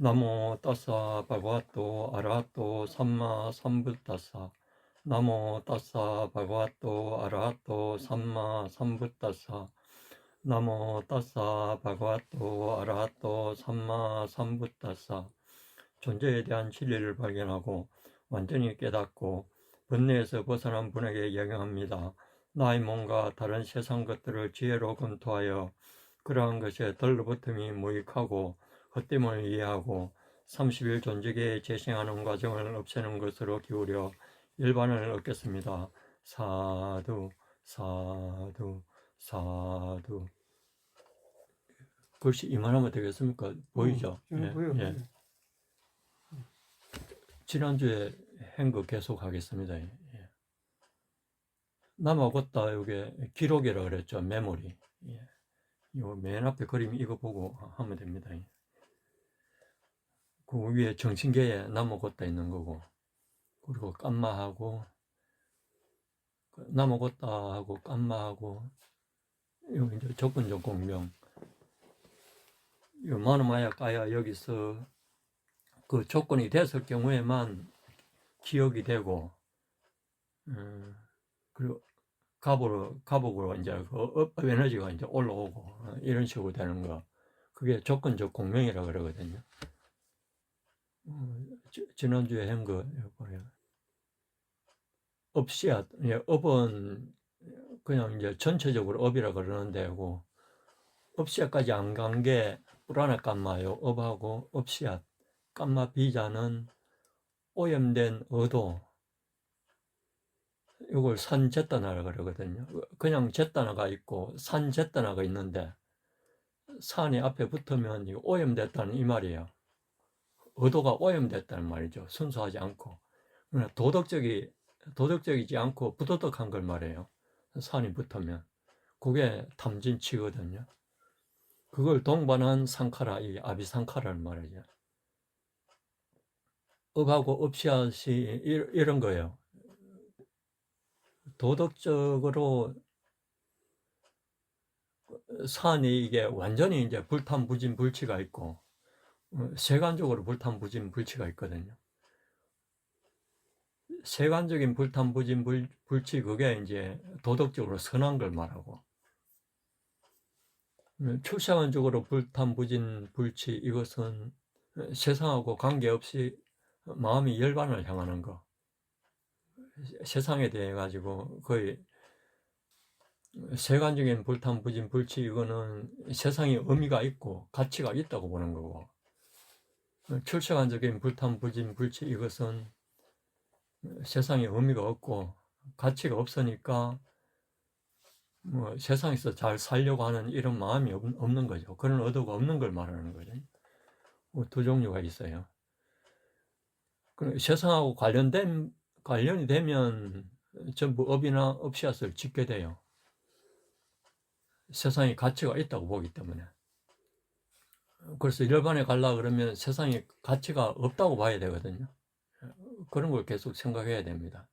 나모 따사 바가와토 아라하토 삼마 삼부따사. 나모 따사 바가와토 아라하토 삼마 삼부따사. 나모 따사 바가와토 아라하토 삼마 삼부따사. 존재에 대한 진리를 발견하고 완전히 깨닫고 번뇌에서 벗어난 분에게 영향합니다. 나의 몸과 다른 세상 것들을 지혜로 검토하여 그러한 것에 덜러붙음이 무익하고 헛됨을 이해하고 30일 존재계에 재생하는 과정을 없애는 것으로 기울여 일반을 얻겠습니다. 사두, 사두, 사두. 글씨 이만하면 되겠습니까? 보이죠? 보여요. 예. 지난주에 한 거 계속 하겠습니다. 예. 남아고다 요게 기록이라 그랬죠. 메모리. 예. 요 맨 앞에 그림 이거 보고 하면 됩니다. 그 위에 정신계에 남아고다 있는 거고, 그리고 깜마하고 남아고다 하고 깜마하고 요 이제 조건적 공명. 요 마누마야 까야 여기서 그 조건이 됐을 경우에만 기억이 되고, 그리고 갑으로 이제 그 에너지가 이제 올라오고 이런 식으로 되는 거. 그게 조건적 공명이라 그러거든요. 지난주에 한 거 보세요. 업씨앗, 예, 업은 그냥 이제 전체적으로 업이라 그러는 데고, 업씨앗까지 안 간 게 뿔하나 깜마요. 업하고 업씨앗, 깜마 비자는 오염된 어도, 이걸 산제따나라 그러거든요. 그냥 제따나가 있고 산제따나가 있는데, 산이 앞에 붙으면 오염됐다는 이 말이에요. 의도가 오염됐다는 말이죠. 순수하지 않고. 도덕적이지 않고 부도덕한 걸 말해요. 산이 붙으면. 그게 탐진치거든요. 그걸 동반한 상카라, 이 아비상카라를 말하죠. 업하고 업씨앗이 이런 거예요. 도덕적으로 산이 이게 완전히 이제 불탄부진 불치가 있고, 세간적으로 불탄부진 불치가 있거든요. 세간적인 불탄부진 불치, 그게 이제 도덕적으로 선한 걸 말하고, 출생한적으로 불탄부진 불치, 이것은 세상하고 관계없이 마음이 열반을 향하는 거, 세상에 대해 가지고 거의 세간적인 불탄부진 불치, 이거는 세상에 의미가 있고 가치가 있다고 보는 거고, 출생한적인 불탄부진 불치, 이것은 세상에 의미가 없고 가치가 없으니까 뭐 세상에서 잘 살려고 하는 이런 마음이 없는 거죠. 그런 의도가 없는 걸 말하는 거죠. 두 종류가 있어요. 세상하고 관련이 되면 전부 업이나 업씨앗을 짓게 돼요. 세상에 가치가 있다고 보기 때문에. 그래서 일반에 가려고 그러면 세상에 가치가 없다고 봐야 되거든요. 그런 걸 계속 생각해야 됩니다.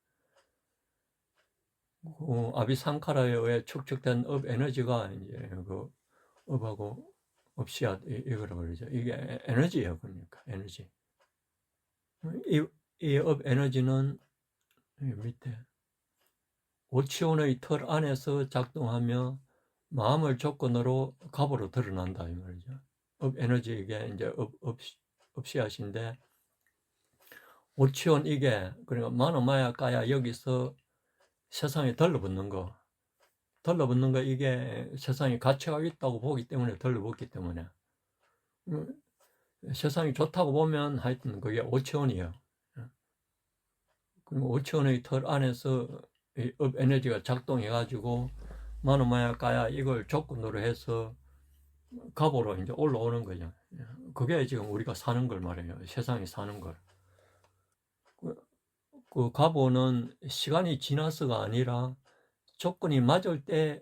아비상카라에 의해 축적된 업 에너지가 이제 그 업하고 업씨앗 이거라고 그러죠. 이게 에너지예요. 그러니까 에너지. 이 업 에너지는 밑에 오치온의 틀 안에서 작동하며 마음을 조건으로 갑으로 드러난다 이 말이죠. 업 에너지, 이게 이제 업씨앗인데, 오치온 이게 그러니까 마노마야 까야 여기서 세상에 덜러붙는 거 이게 세상에 가치가 있다고 보기 때문에 덜러붙기 때문에, 세상이 좋다고 보면 하여튼 그게 오치온이에요. 그리고 오치온의 틀 안에서 이 업 에너지가 작동해가지고 마노마야 까야 이걸 조건으로 해서 갑으로 이제 올라오는 거죠. 그게 지금 우리가 사는 걸 말해요. 세상에 사는 걸. 그 갑오는 시간이 지나서가 아니라 조건이 맞을 때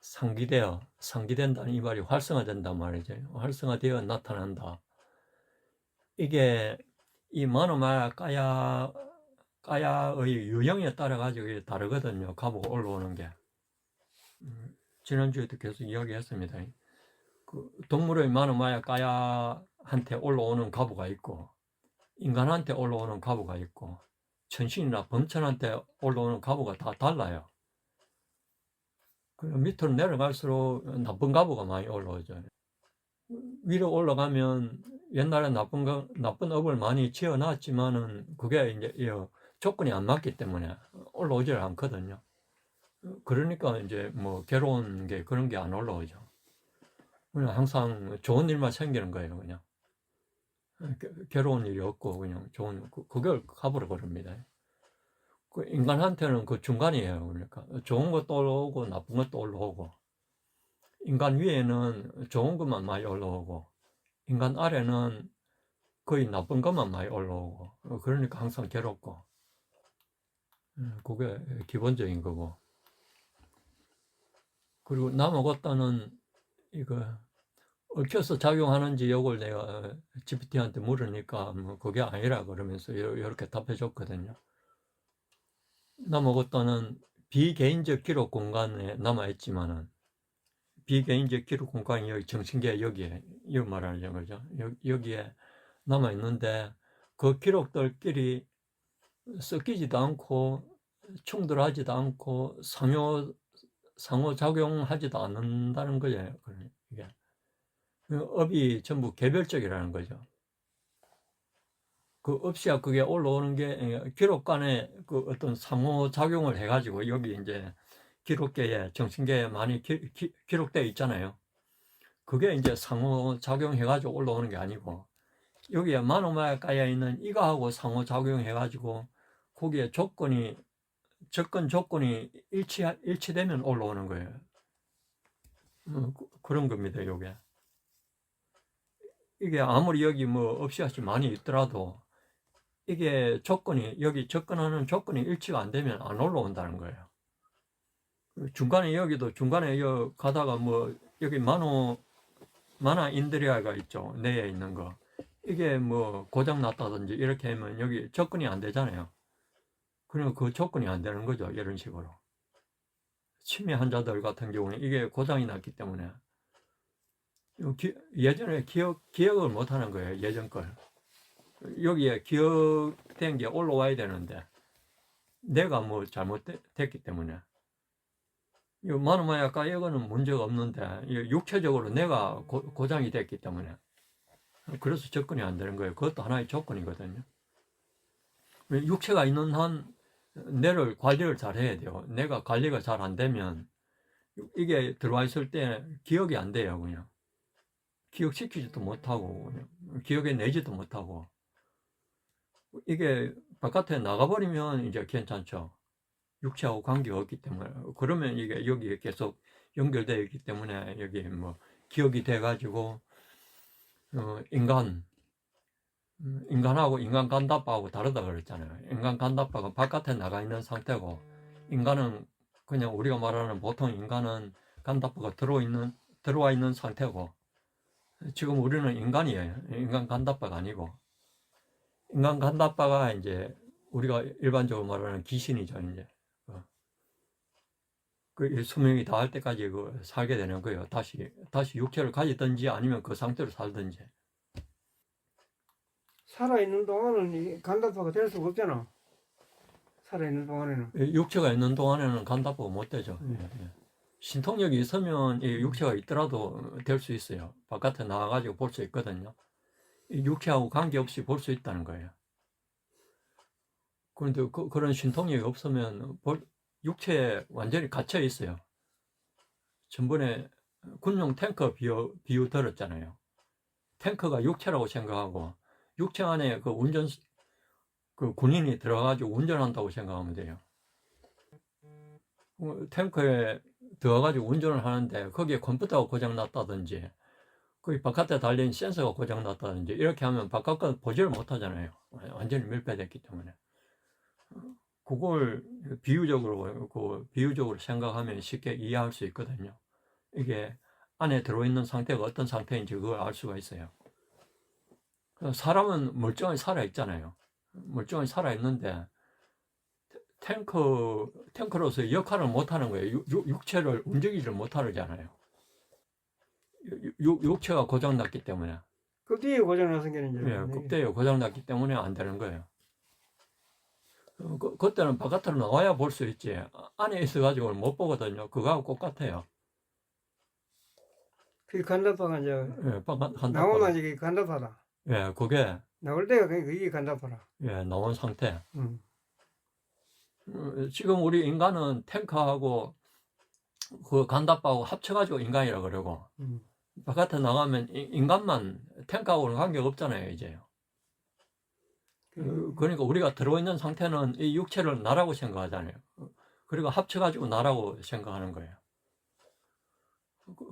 상기된다는 이 말이 활성화된단 말이죠. 활성화되어 나타난다. 이게 이 마노마야 까야의 유형에 따라 가지고 다르거든요. 갑오가 올라오는 게. 지난주에도 계속 이야기했습니다. 그 동물의 마노마야 까야 인간한테 올라오는 가부가 있고, 인간한테 올라오는 가부가 있고, 천신이나 범천한테 올라오는 가부가 다 달라요. 밑으로 내려갈수록 나쁜 가부가 많이 올라오죠. 위로 올라가면 옛날에 나쁜 업을 많이 지어놨지만은 그게 이제 조건이 안 맞기 때문에 올라오질 않거든요. 그러니까 이제 뭐 괴로운 게 그런 게 안 올라오죠. 그냥 항상 좋은 일만 생기는 거예요, 그냥. 괴로운 일이 없고 그냥 그걸 가버려 버립니다. 그 인간한테는 그 중간이에요. 그러니까 좋은 것도 올라오고 나쁜 것도 올라오고, 인간 위에는 좋은 것만 많이 올라오고, 인간 아래는 거의 나쁜 것만 많이 올라오고, 그러니까 항상 괴롭고, 그게 기본적인 거고. 그리고 남하고따는 이거 얽혀서 작용하는지 이걸 내가 GPT한테 물으니까 뭐 그게 아니라 그러면서 이렇게 답해 줬거든요. 남하고따는 비개인적 기록 공간에 남아있지만은, 비개인적 기록 공간이 여기 정신계 여기에, 여기 말하는 거죠. 여기에 남아있는데, 그 기록들끼리 섞이지도 않고, 충돌하지도 않고, 상호작용하지도 않는다는 거예요. 이게. 업이 전부 개별적이라는 거죠. 그 업시야 그게 올라오는 게 기록 간에 그 어떤 상호작용을 해가지고, 여기 이제 기록계에, 정신계에 많이 기록되어 있잖아요. 그게 이제 상호작용해가지고 올라오는 게 아니고, 여기에 마노마에 까여 있는 이거하고 상호작용해가지고, 거기에 접근 조건이 일치되면 올라오는 거예요. 그런 겁니다, 요게. 이게 아무리 여기 뭐 업시앗이 많이 있더라도, 이게 여기 접근하는 조건이 일치가 안 되면 안 올라온다는 거예요. 중간에 가다가 뭐, 여기 마나 인드리아가 있죠. 뇌에 있는 거. 이게 뭐 고장 났다든지 이렇게 하면 여기 접근이 안 되잖아요. 그러면 그 접근이 안 되는 거죠. 이런 식으로. 치매 환자들 같은 경우는 이게 고장이 났기 때문에 예전에 기억을 못 하는 거예요. 예전 걸. 여기에 기억된 게 올라와야 되는데 내가 뭐 잘못됐기 때문에, 마누마야 까이거는 문제가 없는데 육체적으로 내가 고장이 됐기 때문에, 그래서 접근이 안 되는 거예요. 그것도 하나의 조건이거든요. 육체가 있는 한 뇌를 관리를 잘 해야 돼요. 내가 관리가 잘 안 되면 이게 들어와 있을 때 기억이 안 돼요. 그냥 기억시키지도 못하고 그냥 기억에 내지도 못하고, 이게 바깥에 나가버리면 이제 괜찮죠. 육체하고 관계가 없기 때문에. 그러면 이게 여기에 계속 연결되어 있기 때문에 여기 뭐 기억이 돼가지고 인간하고 인간 간다바하고 다르다 그랬잖아요. 인간 간다바가 바깥에 나가 있는 상태고, 인간은 그냥 우리가 말하는 보통 인간은 간다바가 들어와 있는 상태고, 지금 우리는 인간이에요. 인간 간다바가 아니고, 인간 간다바가 이제 우리가 일반적으로 말하는 귀신이죠. 이제 그 수명이 다할 때까지 살게 되는 거예요. 다시 육체를 가지든지 아니면 그 상태로 살든지. 살아있는 동안은 간다파가 될 수가 없잖아. 살아있는 동안에는. 육체가 있는 동안에는 간다포가 못 되죠. 신통력이 있으면 육체가 있더라도 될 수 있어요. 바깥에 나와가지고 볼 수 있거든요. 육체하고 관계없이 볼 수 있다는 거예요. 그런데 그런 신통력이 없으면 육체에 완전히 갇혀 있어요. 전번에 군용 탱커 비유 들었잖아요. 탱커가 육체라고 생각하고, 육체 안에 그 군인이 들어가가지고 운전한다고 생각하면 돼요. 탱커에 들어가가지고 운전을 하는데 거기에 컴퓨터가 고장났다든지, 거기 바깥에 달린 센서가 고장났다든지 이렇게 하면 바깥 건 보지를 못하잖아요. 완전히 밀폐됐기 때문에. 그걸 비유적으로 생각하면 쉽게 이해할 수 있거든요. 이게 안에 들어있는 상태가 어떤 상태인지 그걸 알 수가 있어요. 사람은 멀쩡히 살아있잖아요. 멀쩡히 살아있는데 탱크로서 역할을 못하는 거예요. 육체를 움직이지를 못하잖아요. 육체가 고장났기 때문에. 껍데기 고장 생기는 줄 예, 알았네. 껍데기가 고장났기 때문에 안 되는 거예요. 그때는 바깥으로 나와야 볼 수 있지. 안에 있어가지고 못 보거든요. 그거하고 똑같아요. 그게 간다파가 이제 예, 나오면 이게 간다파다. 예, 그게 나올 때가 이게 간다파라. 예, 나온 상태. 음. 지금 우리 인간은 탱크하고 그 간다바하고 합쳐가지고 인간이라 그러고 음. 바깥에 나가면 인간만 탱크하고는 관계가 없잖아요, 이제. 그러니까 우리가 들어있는 상태는 이 육체를 나라고 생각하잖아요. 그리고 합쳐가지고 나라고 생각하는 거예요.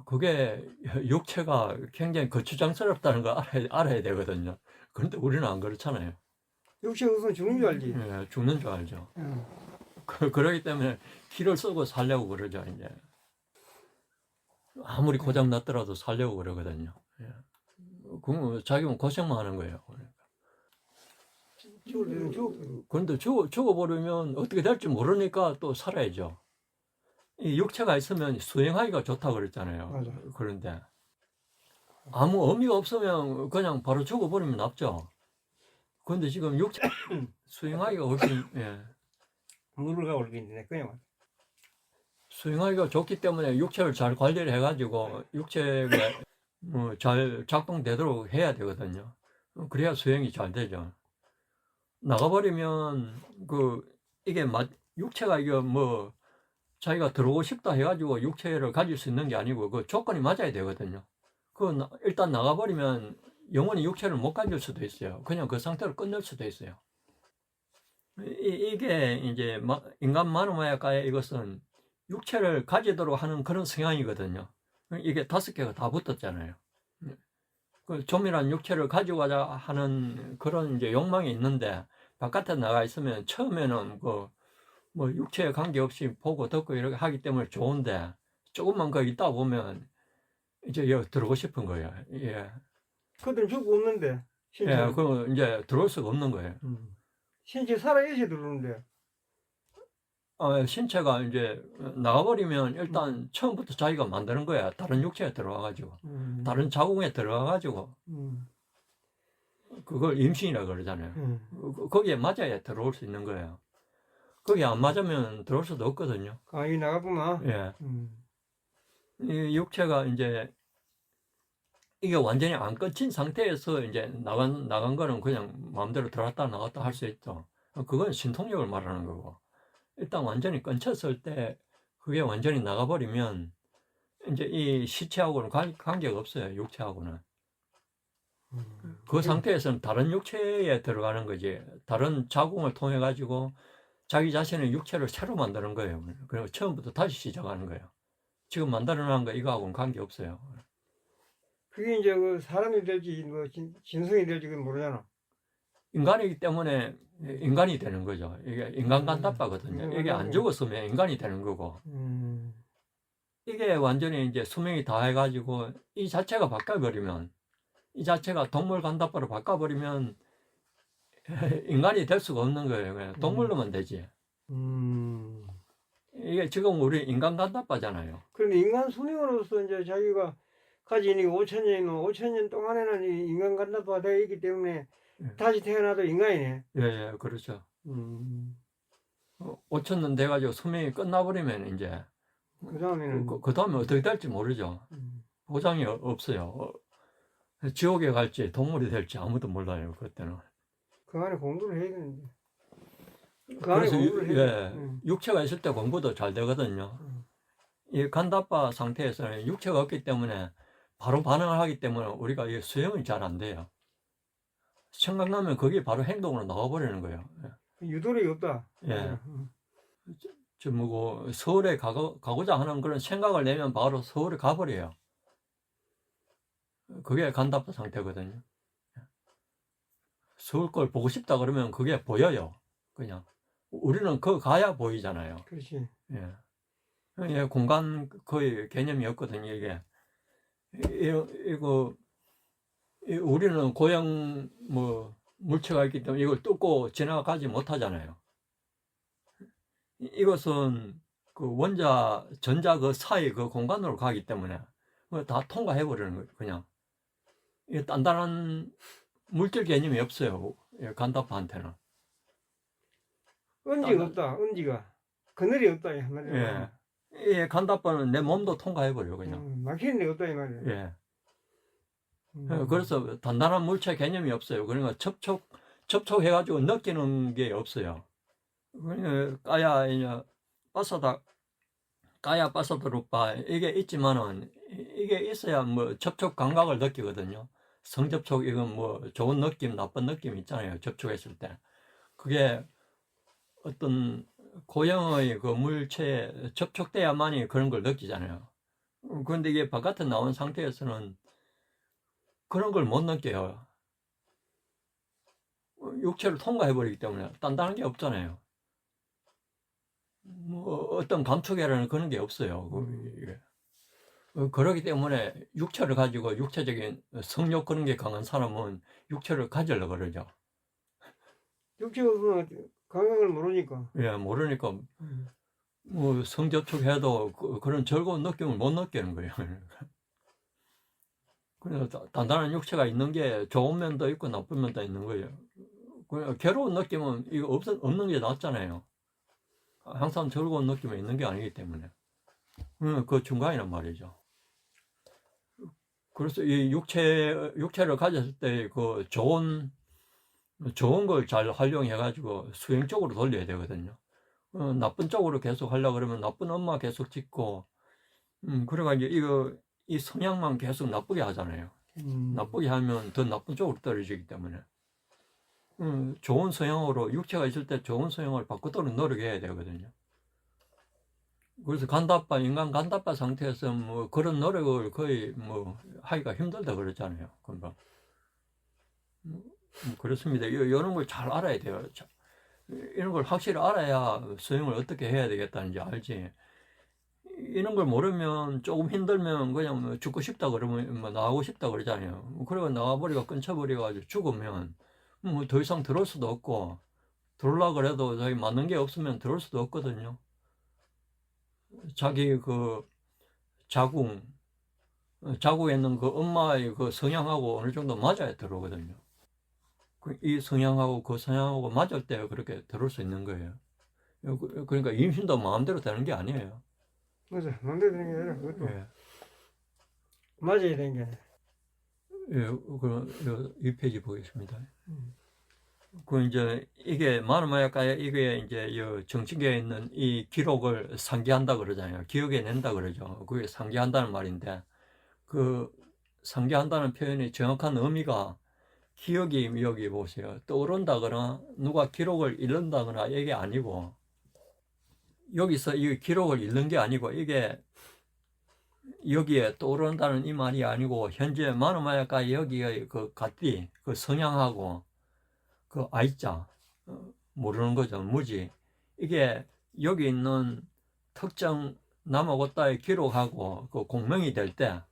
그게 육체가 굉장히 거추장스럽다는 거 알아야 되거든요. 그런데 우리는 안 그렇잖아요. 육체 없으면 죽는 줄 알지. 예, 죽는 줄 알죠. 응. 그러기 때문에 기를 쓰고 살려고 그러죠, 이제. 아무리 고장 났더라도 살려고 그러거든요. 예. 그럼 자기는 고생만 하는 거예요. 죽을 때는 죽. 그런데 죽어버리면 어떻게 될지 모르니까 또 살아야죠. 이 육체가 있으면 수행하기가 좋다고 그랬잖아요. 맞아. 그런데 아무 의미가 없으면 그냥 바로 죽어버리면 낫죠. 그런데 지금 육체 수행하기가 훨씬 예. 물을 가고 있는데 그냥 수행하기가 좋기 때문에 육체를 잘 관리를 해가지고 육체가 잘 작동되도록 해야 되거든요. 그래야 수행이 잘 되죠. 나가버리면 이게 육체가 이게 자기가 들어오고 싶다 해가지고 육체를 가질 수 있는 게 아니고 그 조건이 맞아야 되거든요. 일단 나가버리면 영원히 육체를 못 가질 수도 있어요. 그냥 그 상태로 끝낼 수도 있어요. 이게 이제 인간 마누마야가의 이것은 육체를 가지도록 하는 그런 성향이거든요. 이게 5개가 다 붙었잖아요. 그 좀이란 육체를 가지고 가자 하는 그런 이제 욕망이 있는데 바깥에 나가 있으면 처음에는 육체에 관계없이 보고 듣고 이렇게 하기 때문에 좋은데 조금만 거 있다 보면 이제 여기 들어오고 싶은 거예요. 예. 그들은 죽고 없는데 신체. 예, 그 이제 들어올 수가 없는 거예요. 신체 살아야지 들어오는데. 신체가 이제 나가버리면 일단 처음부터 자기가 만드는 거야. 다른 육체에 들어와가지고. 다른 자궁에 들어와가지고. 그걸 임신이라 그러잖아요. 거기에 맞아야 들어올 수 있는 거예요. 거기 안 맞으면 들어올 수도 없거든요. 아, 이 나가구나. 예. 이 육체가 이제 이게 완전히 안 끊긴 상태에서 이제 나간 거는 그냥 마음대로 들어왔다 나갔다 할 수 있죠. 그건 신통력을 말하는 거고. 일단 완전히 끊쳤을 때 그게 완전히 나가버리면 이제 이 시체하고는 관계가 없어요. 육체하고는. 그 상태에서는 다른 육체에 들어가는 거지. 다른 자궁을 통해 가지고 자기 자신의 육체를 새로 만드는 거예요. 그리고 처음부터 다시 시작하는 거예요. 지금 만들어놓은 거 이거하고는 관계 없어요. 그게 이제 그 사람이 될지 진성이 될지 그건 모르잖아. 인간이기 때문에 인간이 되는 거죠. 이게 인간간다바거든요. 이게 안 죽었으면 인간이 되는 거고. 이게 완전히 이제 수명이 다 해가지고 이 자체가 바꿔버리면, 이 자체가 동물 간다바로 바꿔버리면 인간이 될 수가 없는 거예요. 그냥 동물로만 되지. 이게 지금 우리 인간 간다바잖아요. 그런데 인간 수명으로서 이제 자기가 가진 이 5,000년 동안에는 이 인간 간다파가 되어 있기 때문에 다시 태어나도 인간이네. 예, 그렇죠. 5,000년 돼가지고 수명이 끝나버리면 이제 그 다음에는 그 다음에 어떻게 될지 모르죠. 보장이 없어요. 지옥에 갈지 동물이 될지 아무도 몰라요. 그때는. 그 안에 공부를 해야 되는데. 그래서 육체가 있을 때 공부도 잘 되거든요. 이 간다파 상태에서는 육체가 없기 때문에 바로 반응을 하기 때문에 우리가 이 수행이 잘 안 돼요. 생각나면 거기 바로 행동으로 나와버리는 거예요. 유도력이 없다. 예. 서울에 가고자 하는 그런 생각을 내면 바로 서울에 가버려요. 그게 간다파 상태거든요. 서울 걸 보고 싶다 그러면 그게 보여요. 그냥. 우리는 가야 보이잖아요. 그렇지. 예. 예, 공간 거의 개념이 없거든요, 이게. 우리는 고형 물체가 있기 때문에 이걸 뚫고 지나가지 못하잖아요. 이것은 전자 그 사이 그 공간으로 가기 때문에 다 통과해버리는 거예요, 그냥. 이 단단한 물질 개념이 없어요. 간다파한테는. 은지가 없다. 은지가 그늘이 없다 이 말이야. 예. 이 간다파는 내 몸도 통과해버려 그냥. 막히는 데 없다 이 말이야. 예. 음. 그래서 단단한 물체 개념이 없어요. 그러니까 접촉해가지고 느끼는 게 없어요. 그러니까 까야 빠사다루빠 이게 있지만은 이게 있어야 뭐 접촉 감각을 느끼거든요. 성접촉 이건 뭐 좋은 느낌, 나쁜 느낌 있잖아요. 접촉했을 때 그게 어떤 고형의 그 물체에 접촉돼야만이 그런 걸 느끼잖아요. 그런데 이게 바깥에 나온 상태에서는 그런 걸 못 느껴요. 육체를 통과해버리기 때문에 단단한 게 없잖아요. 뭐 어떤 감촉이라는 그런 게 없어요. 그렇기 때문에 육체를 가지고 육체적인 성욕 그런 게 강한 사람은 육체를 가지려고 그러죠. 육체가 없으면 감각을 모르니까. 예, 모르니까 뭐 성접촉해도 그런 즐거운 느낌을 못 느끼는 거예요. 그래서 단단한 육체가 있는 게 좋은 면도 있고 나쁜 면도 있는 거예요. 괴로운 느낌은 이거 없는 게 낫잖아요. 항상 즐거운 느낌이 있는 게 아니기 때문에. 그 중간이란 말이죠. 그래서 이 육체를 가졌을 때 그 좋은 걸 잘 활용해가지고 수행 쪽으로 돌려야 되거든요. 나쁜 쪽으로 계속 하려고 그러면 나쁜 엄마 계속 짓고, 그래가지고 이 성향만 계속 나쁘게 하잖아요. 나쁘게 하면 더 나쁜 쪽으로 떨어지기 때문에. 좋은 성향으로, 육체가 있을 때 좋은 성향을 바꾸도록 노력해야 되거든요. 그래서 인간 간다빠 상태에서 뭐 그런 노력을 거의 뭐 하기가 힘들다 그러잖아요. 금방. 그렇습니다. 이런 걸 잘 알아야 돼요. 이런 걸 확실히 알아야 수행을 어떻게 해야 되겠다는지 알지. 이런 걸 모르면 조금 힘들면 그냥 뭐 죽고 싶다 그러면 뭐 나가고 싶다 그러잖아요. 그리고 나가버리고 끊쳐버려가지고 죽으면 뭐 더 이상 들어올 수도 없고 들어오려고 그래도 저희 맞는 게 없으면 들어올 수도 없거든요. 자기 그 자궁에 있는 그 엄마의 그 성향하고 어느 정도 맞아야 들어오거든요. 이 성향하고 그 성향하고 맞을 때 그렇게 들어올 수 있는 거예요. 그러니까 임신도 마음대로 되는 게 아니에요. 맞아. 마음대로 되는 게 아니라 그것도 예. 맞아야 되는 게 아니라. 예, 그럼 이 페이지 보겠습니다. 그 이제 이게 마누마야가야 이게 이제 이 정신계에 있는 이 기록을 상기한다 그러잖아요. 기억에 낸다 그러죠. 그게 상기한다는 말인데 그 상기한다는 표현이 정확한 의미가 기억이 여기 보세요. 떠오른다거나 누가 기록을 잃는다거나 이게 아니고 여기서 이 기록을 잃는 게 아니고 이게 여기에 떠오른다는 이 말이 아니고 현재 마누마야가 여기의 그 갓디 그 성향하고 그 아이자 모르는 거죠. 무지. 이게 여기 있는 특정 나무고따의 기록하고 그 공명이 될 때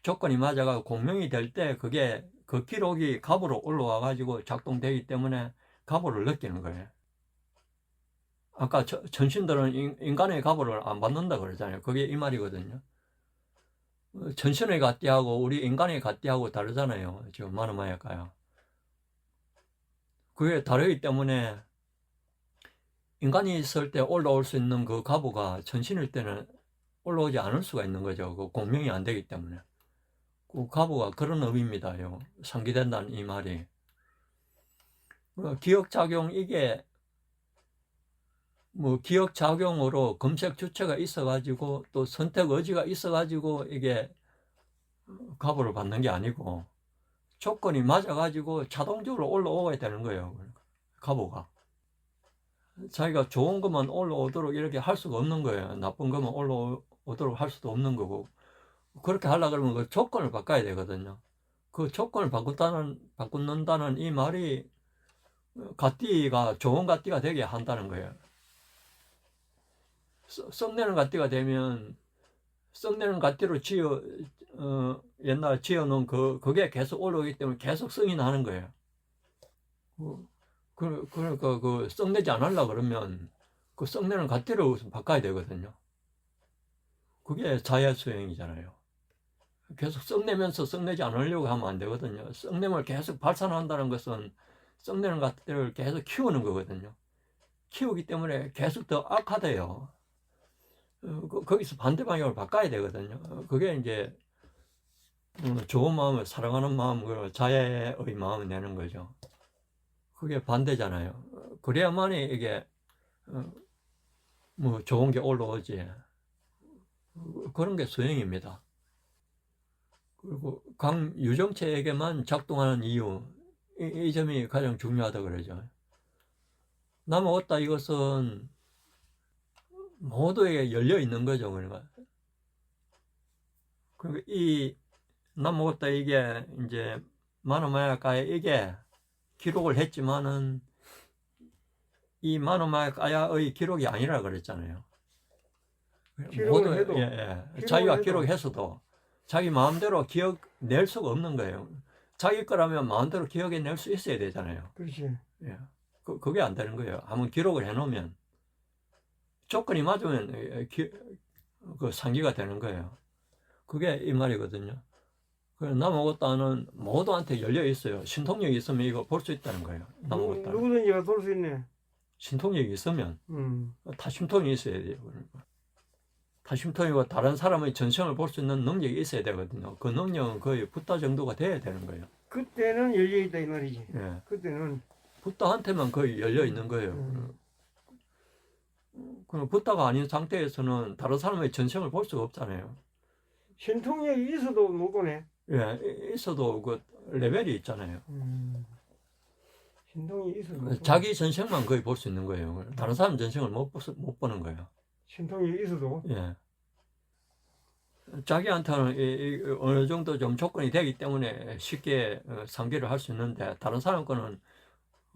조건이 맞아가지고 공명이 될 때 그게 그 기록이 갑으로 올라와 가지고 작동되기 때문에 갑오를 느끼는 거예요. 아까 천신들은 인간의 갑오를 안 받는다 그러잖아요. 그게 이 말이거든요. 천신의 갓띠하고 우리 인간의 갓띠하고 다르잖아요. 지금 마누마야가요. 그게 다르기 때문에 인간이 있을 때 올라올 수 있는 그 가부가 천신일 때는 올라오지 않을 수가 있는 거죠. 그 공명이 안 되기 때문에. 그 가부가 그런 의미입니다. 상기된다는 이 말이. 기억작용, 이게 뭐 기억작용으로 검색 주체가 있어가지고 또 선택 의지가 있어가지고 이게 가부를 받는 게 아니고 조건이 맞아가지고 자동적으로 올라오게 되는 거예요. 가부가. 자기가 좋은 것만 올라오도록 이렇게 할 수가 없는 거예요. 나쁜 것만 올라오도록 할 수도 없는 거고. 그렇게 하려고 그러면 그 조건을 바꿔야 되거든요. 그 조건을 바꾼다는 이 말이 갓띠가 좋은 갓띠가 되게 한다는 거예요. 썩내는 갓띠가 되면 썩내는 갓띠로 옛날에 지어놓은 그게 계속 올라오기 때문에 계속 성이 나는 거예요. 그러니까 그 썩내지 않으려고 그러면 그 썩내는 갓띠로 바꿔야 되거든요. 그게 자해 수행이잖아요. 계속 썩내면서 썩내지 않으려고 하면 안 되거든요. 썩냄을 계속 발산한다는 것은 썩내는 것들을 계속 키우는 거거든요. 키우기 때문에 계속 더 악화돼요. 거기서 반대 방향을 바꿔야 되거든요. 그게 이제 좋은 마음을 사랑하는 마음, 자애의 마음을 내는 거죠. 그게 반대잖아요. 그래야만이 이게 뭐 좋은 게 올라오지. 그런 게 수행입니다. 그리고 강유정체에게만 작동하는 이유, 이 점이 가장 중요하다 그러죠. 남 없다 이것은 모두에게 열려 있는 거죠. 그러니까 이 남 없다 이게 이제 마노마야가에 이게 기록을 했지만은 이 마노마야가야의 기록이 아니라 그랬잖아요. 기록을 해도, 자기가 해도. 기록했어도 자기 마음대로 기억낼 수가 없는 거예요. 자기 거라면 마음대로 기억해낼 수 있어야 되잖아요. 그렇지. 예. 그게 안 되는 거예요. 한번 기록을 해놓으면 조건이 맞으면 그 상기가 되는 거예요. 그게 이 말이거든요. 남아것도 아는 모두한테 열려 있어요. 신통력이 있으면 이거 볼 수 있다는 거예요. 남아것도 누구든지 볼 수 있네. 신통력이 있으면 타심통이 있어야 돼요. 그러니까. 타심통이고 다른 사람의 전생을 볼 수 있는 능력이 있어야 되거든요. 그 능력은 거의 붓다 정도가 돼야 되는 거예요. 그때는 열려 있다 이 말이지. 예. 그때는 붓다한테만 거의 열려 있는 거예요. 그럼 붓다가 아닌 상태에서는 다른 사람의 전생을 볼 수가 없잖아요. 신통력이 있어도 못 보네. 예, 있어도 그 레벨이 있잖아요. 신통이 있어도 못 보네. 자기 전생만 거의 볼 수 있는 거예요. 다른 사람 전생을 못 보는 거예요. 신통이 있어도. 예. 자기한테는 어느 정도 좀 조건이 되기 때문에 쉽게 상기를 할 수 있는데 다른 사람 거는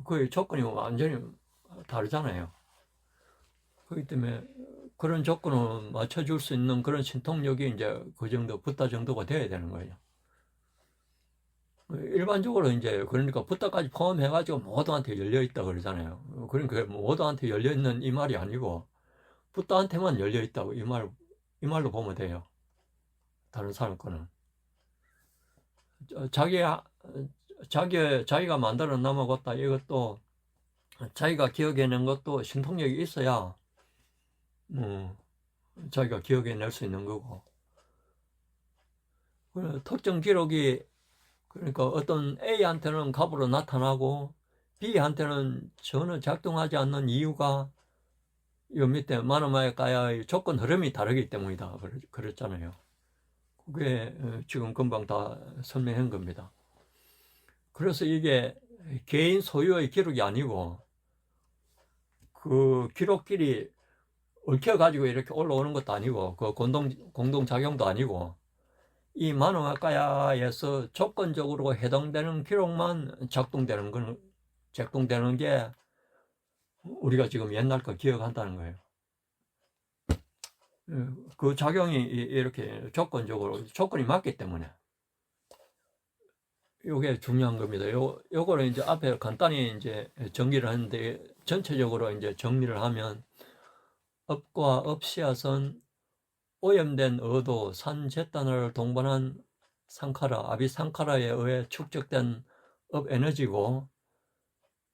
거의 조건이 완전히 다르잖아요. 그렇기 때문에 그런 조건을 맞춰줄 수 있는 그런 신통력이 이제 그 정도, 붓다 정도가 돼야 되는 거예요. 일반적으로 이제 그러니까 붓다까지 포함해가지고 모두한테 열려있다 그러잖아요. 그러니까 모두한테 열려있는 이 말이 아니고 붓다한테만 열려있다고 이 말로 보면 돼요. 다른 사람 거는. 자기가 만들어 남아갔다 이것도 자기가 기억해낸 것도 신통력이 있어야 자기가 기억해낼 수 있는 거고. 특정 기록이 그러니까 어떤 A한테는 갑으로 나타나고 B한테는 전혀 작동하지 않는 이유가 이 밑에 마노마야가야의 조건 흐름이 다르기 때문이다 그랬잖아요. 그게 지금 금방 다 설명한 겁니다. 그래서 이게 개인 소유의 기록이 아니고 그 기록끼리 얽혀가지고 이렇게 올라오는 것도 아니고 그 공동작용도 아니고 이 마노마야가야에서 조건적으로 해당되는 기록만 작동되는 게 우리가 지금 옛날 거 기억한다는 거예요. 그 작용이 이렇게 조건이 맞기 때문에 이게 중요한 겁니다. 요거를 이제 앞에 간단히 이제 정리를 하는데 전체적으로 이제 정리를 하면 업과 업씨앗은 오염된 어도 산제단을 동반한 상카라, 아비상카라에 의해 축적된 업 에너지고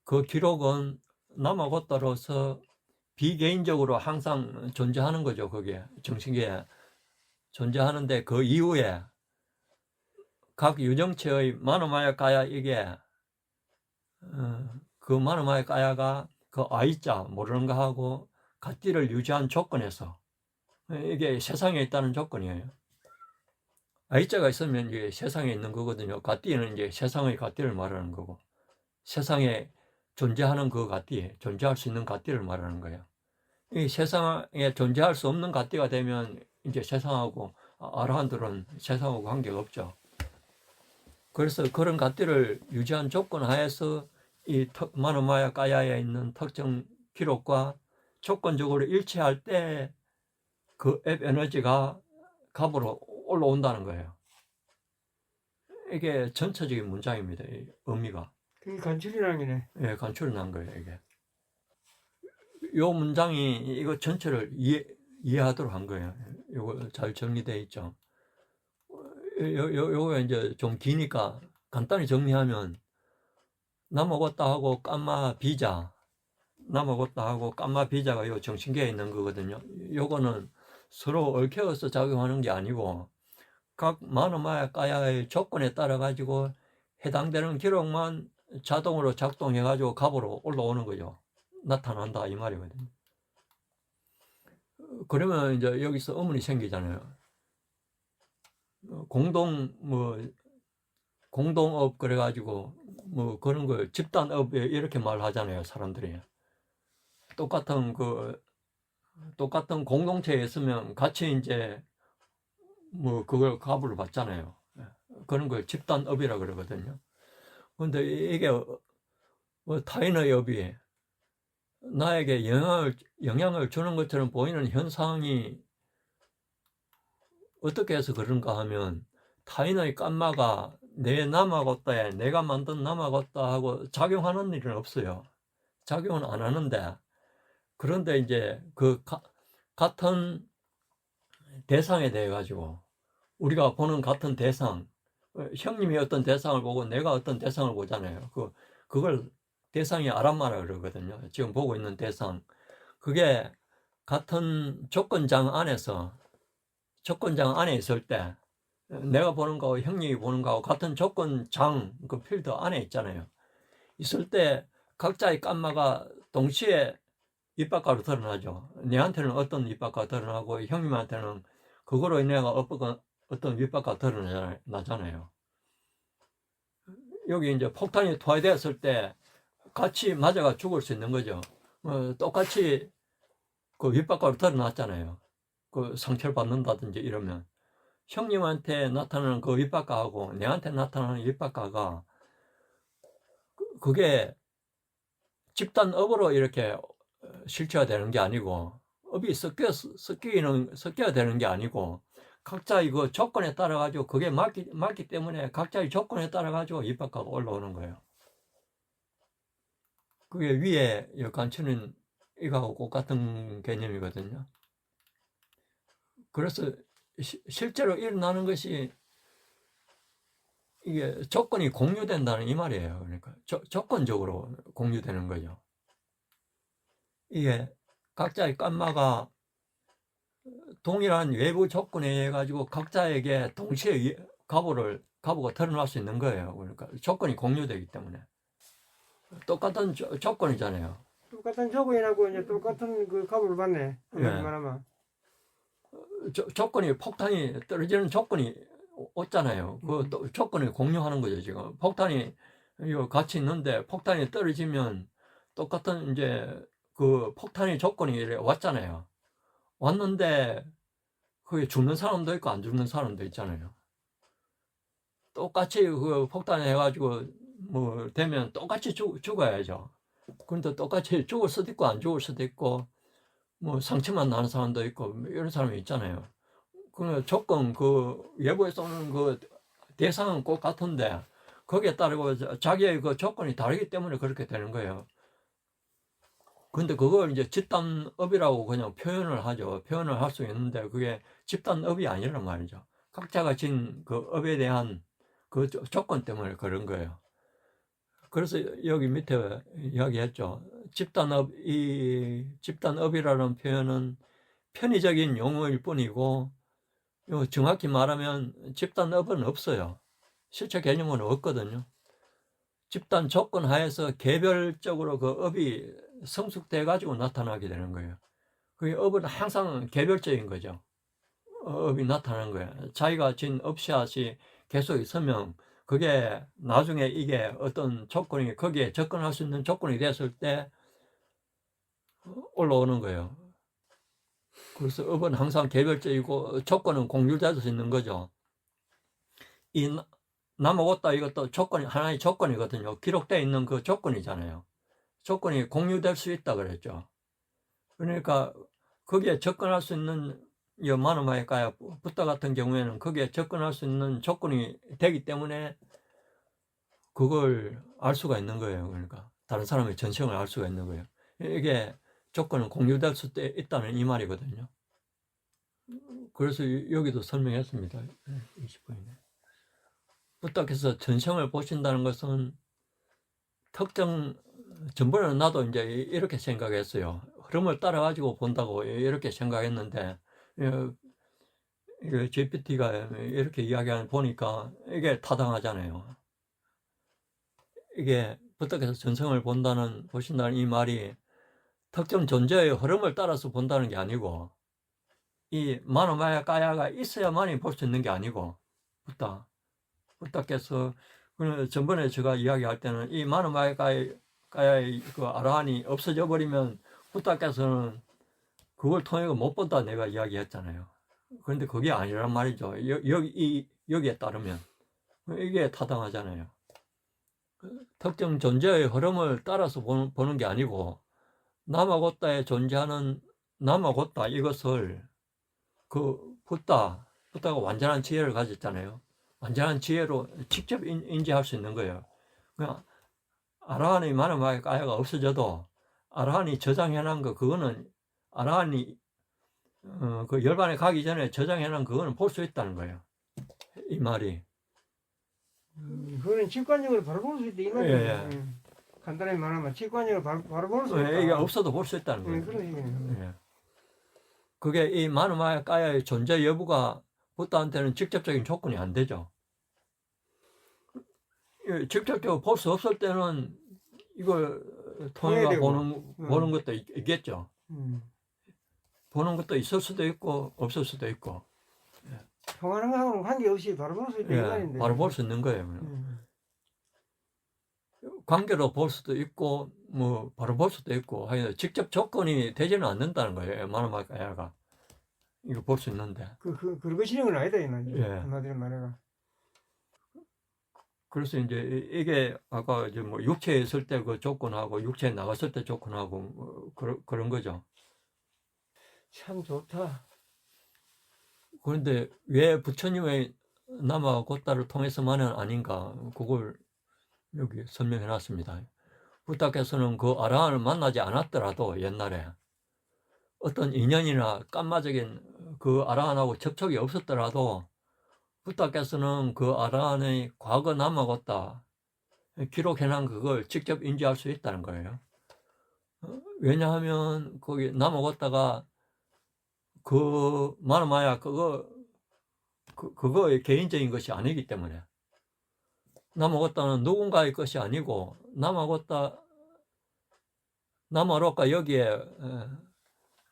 그 기록은 남아고따로서 비개인적으로 항상 존재하는 거죠. 그게 정신계에 존재하는데 그 이후에 각 유정체의 마노마야가야 이게 그 마노마야가야가 그 아이자 모르는 거 하고 갓띠를 유지한 조건에서 이게 세상에 있다는 조건이에요. 아이자가 있으면 이게 세상에 있는 거거든요. 갓띠는 이제 세상의 갓띠를 말하는 거고 세상에 존재하는 그 갓띠, 존재할 수 있는 갓띠를 말하는 거예요. 이 세상에 존재할 수 없는 갓띠가 되면 이제 세상하고 아라한들은 세상하고 관계가 없죠. 그래서 그런 갓띠를 유지한 조건 하에서 이 마노마야가야에 있는 특정 기록과 조건적으로 일치할 때 그 앱 에너지가 갑으로 올라온다는 거예요. 이게 전체적인 문장입니다. 이 의미가. 그게 간추리 난 거네. 예, 간추려 난 거예요, 이게. 요 문장이 이거 전체를 이해하도록 한 거예요. 이거 잘 정리되어 있죠. 요거 이제 좀 기니까 간단히 정리하면 남아고따 하고 깜마 비자, 남아고따 하고 깜마 비자가 요 정신계에 있는 거거든요. 요거는 서로 얽혀서 작용하는 게 아니고 각 마노마야 까야의 조건에 따라 가지고 해당되는 기록만 자동으로 작동해 가지고 값으로 올라오는 거죠. 나타난다 이 말이거든요. 그러면 이제 여기서 의문이 생기잖아요. 공동업 그래가지고 뭐 그런 걸 집단업 이렇게 말하잖아요 사람들이. 똑같은 공동체에 있으면 같이 이제 뭐 그걸 값을 받잖아요. 그런 걸 집단업이라 그러거든요. 근데 이게 뭐 타인의 업이 나에게 영향을 주는 것처럼 보이는 현상이 어떻게 해서 그런가 하면 타인의 깜마가 내 남아고따에 내가 만든 남아고따 하고 작용하는 일은 없어요. 작용은 안 하는데 그런데 이제 같은 대상에 대해 가지고 우리가 보는 같은 대상, 형님이 어떤 대상을 보고 내가 어떤 대상을 보잖아요. 그걸 대상이 아람마라 그러거든요. 지금 보고 있는 대상. 그게 같은 조건장 안에 있을 때 내가 보는 거하고 형님이 보는 거하고 같은 조건장 그 필드 안에 있잖아요. 있을 때 각자의 깜마가 동시에 입 밖으로 드러나죠. 내한테는 어떤 입 밖으로 드러나고 형님한테는 그거로 인해 어떤 윗 밖으로 드러나잖아요. 여기 이제 폭탄이 투하되었을 때 같이 맞아가 죽을 수 있는 거죠. 똑같이 그 윗 밖으로 드러났잖아요. 그 상처를 받는다든지 이러면 형님한테 나타나는 그 윗바가하고 내한테 나타나는 윗바가가 그게 집단업으로 이렇게 실체가 되는 게 아니고 업이 섞여야 되는 게 아니고 각자의 그 조건에 따라 가지고 그게 맞기 때문에 각자의 조건에 따라 가지고 윗바가가 올라오는 거예요. 그게 위에 간추는 이거하고 똑같은 개념이거든요. 그래서 실제로 일어나는 것이 이게 조건이 공유된다는 이 말이에요. 그러니까 조건적으로 공유되는 거죠. 이게 각자의 깜마가 동일한 외부 조건에 의해 가지고 각자에게 동시에 가보가 드러날 수 있는 거예요. 그러니까 조건이 공유되기 때문에 똑같은 조건이잖아요. 똑같은 조건이라고 이제 똑같은 그 값을 받네. 말하면. 조건이 폭탄이 떨어지는 조건이 없잖아요. 그 조건을 공유하는 거죠. 지금 폭탄이 같이 있는데 폭탄이 떨어지면 똑같은 이제 그 폭탄의 조건이 왔잖아요. 왔는데 그게 죽는 사람도 있고 안 죽는 사람도 있잖아요. 똑같이 그 폭탄이 해가지고 뭐 되면 똑같이 죽어야죠. 그런데 똑같이 죽을 수도 있고 안 죽을 수도 있고 뭐 상처만 나는 사람도 있고 이런 사람이 있잖아요. 그 조건 외부에서 오는 그 대상은 꼭 같은데 거기에 따르고 자기의 그 조건이 다르기 때문에 그렇게 되는 거예요. 근데 그걸 이제 집단업이라고 그냥 표현을 하죠. 표현을 할 수 있는데 그게 집단업이 아니란 말이죠. 각자가 진 그 업에 대한 그 조건 때문에 그런 거예요. 그래서 여기 밑에 이야기했죠. 집단업이라는 표현은 편의적인 용어일 뿐이고 정확히 말하면 집단업은 없어요. 실체 개념은 없거든요. 집단 조건 하에서 개별적으로 그 업이 성숙돼 가지고 나타나게 되는 거예요. 그 업은 항상 개별적인 거죠. 업이 나타나는 거예요. 자기가 진 업샷이 계속 있으면 그게 나중에 이게 어떤 조건이 거기에 접근할 수 있는 조건이 됐을 때 올라오는 거예요. 그래서 업은 항상 개별적이고 조건은 공유될 수 있는 거죠. 이 남아고따 이것도 하나의 조건이거든요. 기록되어 있는 그 조건이잖아요. 조건이 공유될 수 있다 그랬죠. 그러니까 거기에 접근할 수 있는 마누마이까야 붓다 같은 경우에는 거기에 접근할 수 있는 조건이 되기 때문에 그걸 알 수가 있는 거예요. 그러니까 다른 사람의 전성을 알 수가 있는 거예요. 이게 조건은 공유될 수 있다는 이 말이거든요. 그래서 여기도 설명했습니다. 20분이네. 부탁해서 전생을 보신다는 것은 특정, 전번에는 나도 이제 이렇게 생각했어요. 흐름을 따라가지고 본다고 이렇게 생각했는데, GPT가 이렇게 이야기하는 보니까 이게 타당하잖아요. 이게 부탁해서 전생을 보신다는 이 말이 특정 존재의 흐름을 따라서 본다는 게 아니고, 이 마노마야 까야가 있어야만이 볼 수 있는 게 아니고, 부탁께서, 전번에 제가 이야기할 때는 이 마노마야 까야의 그 아라한이 없어져 버리면 부탁께서는 그걸 통해 못 본다 내가 이야기했잖아요. 그런데 그게 아니란 말이죠. 여기에 따르면. 이게 타당하잖아요. 특정 존재의 흐름을 따라서 보는 게 아니고, 남아고따에 존재하는 남아고따 이것을 부다가 완전한 지혜를 가졌잖아요. 완전한 지혜로 직접 인지할 수 있는 거예요. 그러니까 아라한의 마노마야 까야가 없어져도 아라한이 저장해놓은 그거는 아라한이 그 열반에 가기 전에 저장해놓은 그거는 볼 수 있다는 거예요. 이 말이. 그거는 직관적으로 바로 볼 수 있다 이 말이에요. 예. 간단히 말하면 직관적으로 바로 볼 수 있다. 이게 없어도 볼 수 있다는 거예요. 그런 얘기네요. 예. 그게 이 마노마야 까야의 존재 여부가 부다한테는 직접적인 조건이 안 되죠. 직접적으로 볼 수 없을 때는 이걸 통해가 보는 것도 있겠죠. 보는 것도 있을 수도 있고 없을 수도 있고. 통하는 거하고는 관계없이 바로 볼 수 있다 이 말인데. 바로 볼 수 있는 거예요. 관계로 볼 수도 있고 뭐 바로 볼 수도 있고 하여튼 직접 조건이 되지는 않는다는 거예요. 마노마야 까야가 이거 볼 수 있는데. 긁으시는 건 아니다 이 말이죠. 예. 한마디로 말해가. 그래서 이제 이게 아까 이제 뭐 육체에 있을 때 그 조건하고 육체에 나갔을 때 조건하고 뭐 그런 거죠. 참 좋다. 그런데 왜 부처님의 남아고따를 통해서만은 아닌가 그걸 여기 설명해 놨습니다. 부탁께서는 그 아라한을 만나지 않았더라도 옛날에 어떤 인연이나 깜마적인 그 아라한하고 접촉이 없었더라도 부탁께서는 그 아라한의 과거 남아고따 기록해놓은 그걸 직접 인지할 수 있다는 거예요. 왜냐하면 거기 남아고따가 그 마노마야 그거의 개인적인 것이 아니기 때문에 남아고따는 누군가의 것이 아니고 남아로가 여기에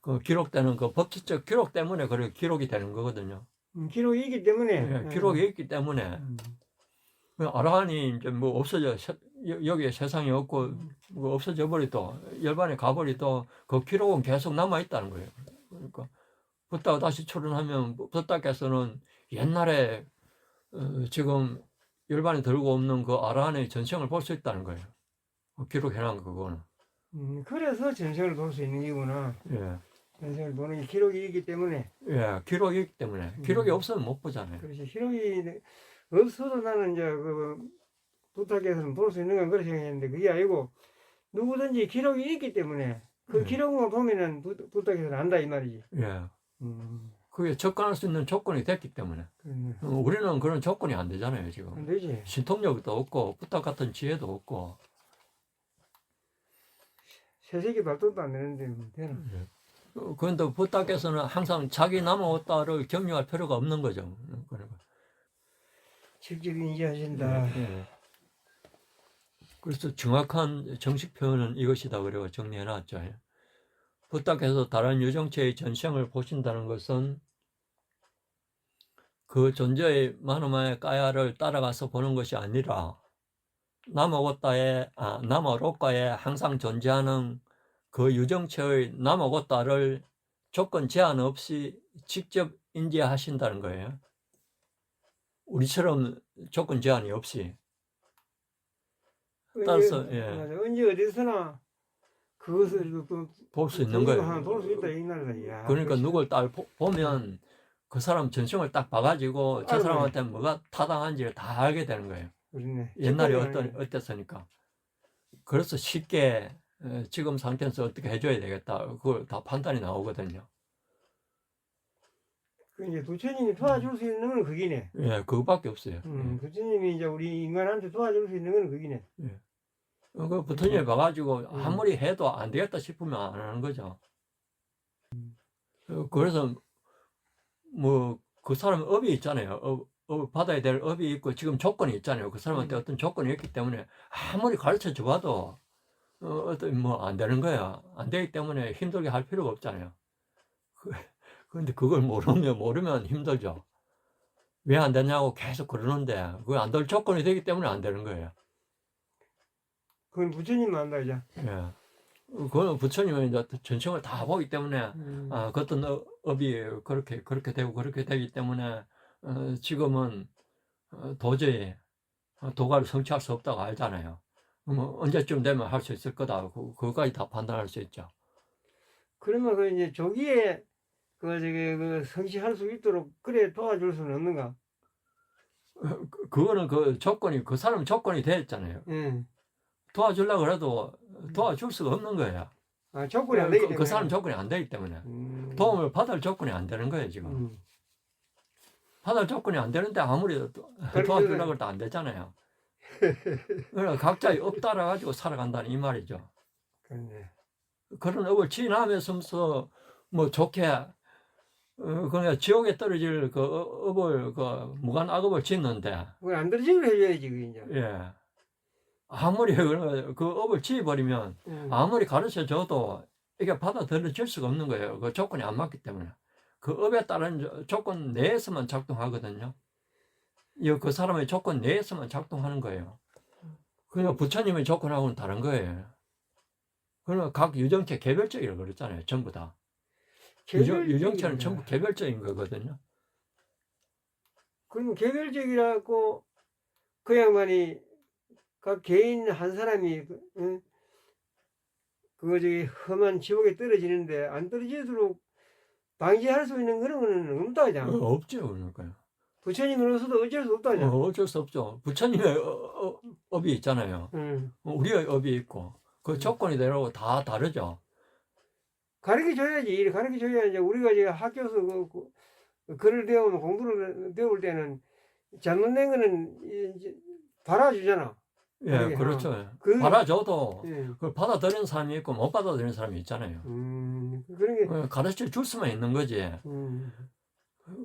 그 기록되는 그 법칙적 기록 때문에 그렇게 기록이 되는 거거든요. 기록이 있기 때문에. 예, 기록이 있기 때문에 아라한이 이제 뭐 없어져 여기에 세상이 없고 뭐 없어져 버리도 열반에 가버리도 그 기록은 계속 남아 있다는 거예요. 그러니까 부다가 다시 출현하면 부다께서는 옛날에 지금 열반에 들고 없는 그 아라한의 전생을 볼 수 있다는 거예요. 기록해놓은 그거는. 그래서 전생을 볼 수 있는 이구나. 예. 전생을 보는 게 기록이 있기 때문에. 예, 기록이 있기 때문에. 기록이 없으면 못 보잖아요. 그렇지. 기록이 없어도 나는 이제 부탁해서는 볼 수 있는 건 그렇게 생각했는데 그게 아니고 누구든지 기록이 있기 때문에 그 기록만 보면은 부탁해서는 안다 이 말이지. 예. 그게 접근할 수 있는 조건이 됐기 때문에. 그러네. 우리는 그런 조건이 안 되잖아요, 지금. 안 되지. 신통력도 없고, 부탁 같은 지혜도 없고. 세세기 발동도 안 되는데 되나. 그런데 부탁께서는 항상 자기 남아왔다를 격려할 필요가 없는 거죠. 그러니까. 직접 인지하신다. 예. 그래서 정확한 정식 표현은 이것이다 그래서 정리해 놨죠. 부탁해서 다른 유정체의 전생을 보신다는 것은 그 존재의 마노마야 까야를 따라가서 보는 것이 아니라 남아고따에 항상 존재하는 그 유정체의 남아고따를 조건 제한 없이 직접 인지하신다는 거예요. 우리처럼 조건 제한이 없이. 따라서 언제 어디서나 그것을 볼 수 있는 거예요. 볼 수 있다 이 말이다. 그러니까 누굴 딱 보면 그 사람 전생을 딱 봐가지고 저 사람한테 뭐가 타당한지를 다 알게 되는 거예요. 그러네. 옛날에 어땠으니까. 그래서 쉽게 지금 상태에서 어떻게 해줘야 되겠다. 그걸 다 판단이 나오거든요. 그 이제 부처님이 도와줄 수 있는 건 그기네. 예, 그거밖에 없어요. 부처님이 이제 우리 인간한테 도와줄 수 있는 건 그기네. 그 부처님이 봐가지고 아무리 해도 안 되겠다 싶으면 안 하는 거죠. 그래서 뭐 그 사람 업이 있잖아요. 받아야 될 업이 있고 지금 조건이 있잖아요. 그 사람한테 어떤 조건이 있기 때문에 아무리 가르쳐 줘봐도 어떤 뭐 안 되는 거야. 안 되기 때문에 힘들게 할 필요가 없잖아요. 그런데 그걸 모르면 힘들죠. 왜 안 되냐고 계속 그러는데 그게 안 될 조건이 되기 때문에 안 되는 거예요. 그건 부처님만 안다 이제. 예. 그거는 부처님은 이제 전청을 다 보기 때문에 그 어떤 업이 그렇게 되고 그렇게 되기 때문에 지금은 도저히 도가를 성취할 수 없다고 알잖아요. 뭐 언제쯤 되면 할 수 있을 거다. 그거까지 다 판단할 수 있죠. 그러면 그 이제 조기에 그 성취할 수 있도록 그래 도와줄 수는 없는가? 그거는 그 조건이 그 사람 조건이 됐잖아요. 도와주려고 해도 도와줄 수가 없는 거예요. 아, 조건이 안 되기 때문에. 그 사람 조건이 안 되기 때문에 도움을 받을 조건이 안 되는 거예요 지금. 받을 조건이 안 되는데 아무리 도와주려고 해도 안 되잖아요. 그러니까 각자의 업 따라 가지고 살아간다는 이 말이죠. 그렇네. 그런 업을 지나면서 뭐 좋게 그러니까 지옥에 떨어질 그 업을 그 무관 악업을 짓는데 그걸 안 떨어지게 해줘야지 그 이제. 예. 아무리 그 업을 지어버리면 아무리 가르쳐 줘도 이게 받아들여질 수가 없는 거예요. 그 조건이 안 맞기 때문에. 그 업에 따른 조건 내에서만 작동하거든요. 그 사람의 조건 내에서만 작동하는 거예요. 그러니까 부처님의 조건하고는 다른 거예요. 그러면 각 유정체 개별적이라고 그랬잖아요. 전부 다. 유정체는 전부 개별적인 거거든요. 그럼 개별적이라고 그 양반이 각 개인 한 사람이 그거 저기 험한 지옥에 떨어지는데 안 떨어지도록 방지할 수 있는 그런 거는 없다 하잖아. 없죠. 그러니까요. 부처님으로서도 어쩔 수 없다 하잖아. 어쩔 수 없죠. 부처님의 업이 있잖아요. 우리의 업이 있고 그 조건이 되라고 다 다르죠. 가르쳐 줘야지. 가르쳐 줘야지. 우리가 이제 학교에서 글을 배우면 공부를 배울 때는 잘못된 거는 이제 달아주잖아. 예, 그렇죠. 받아줘도 그걸 받아들이는 사람이 있고 못 받아들이는 사람이 있잖아요. 그런 게 가르쳐 줄 수만 있는 거지.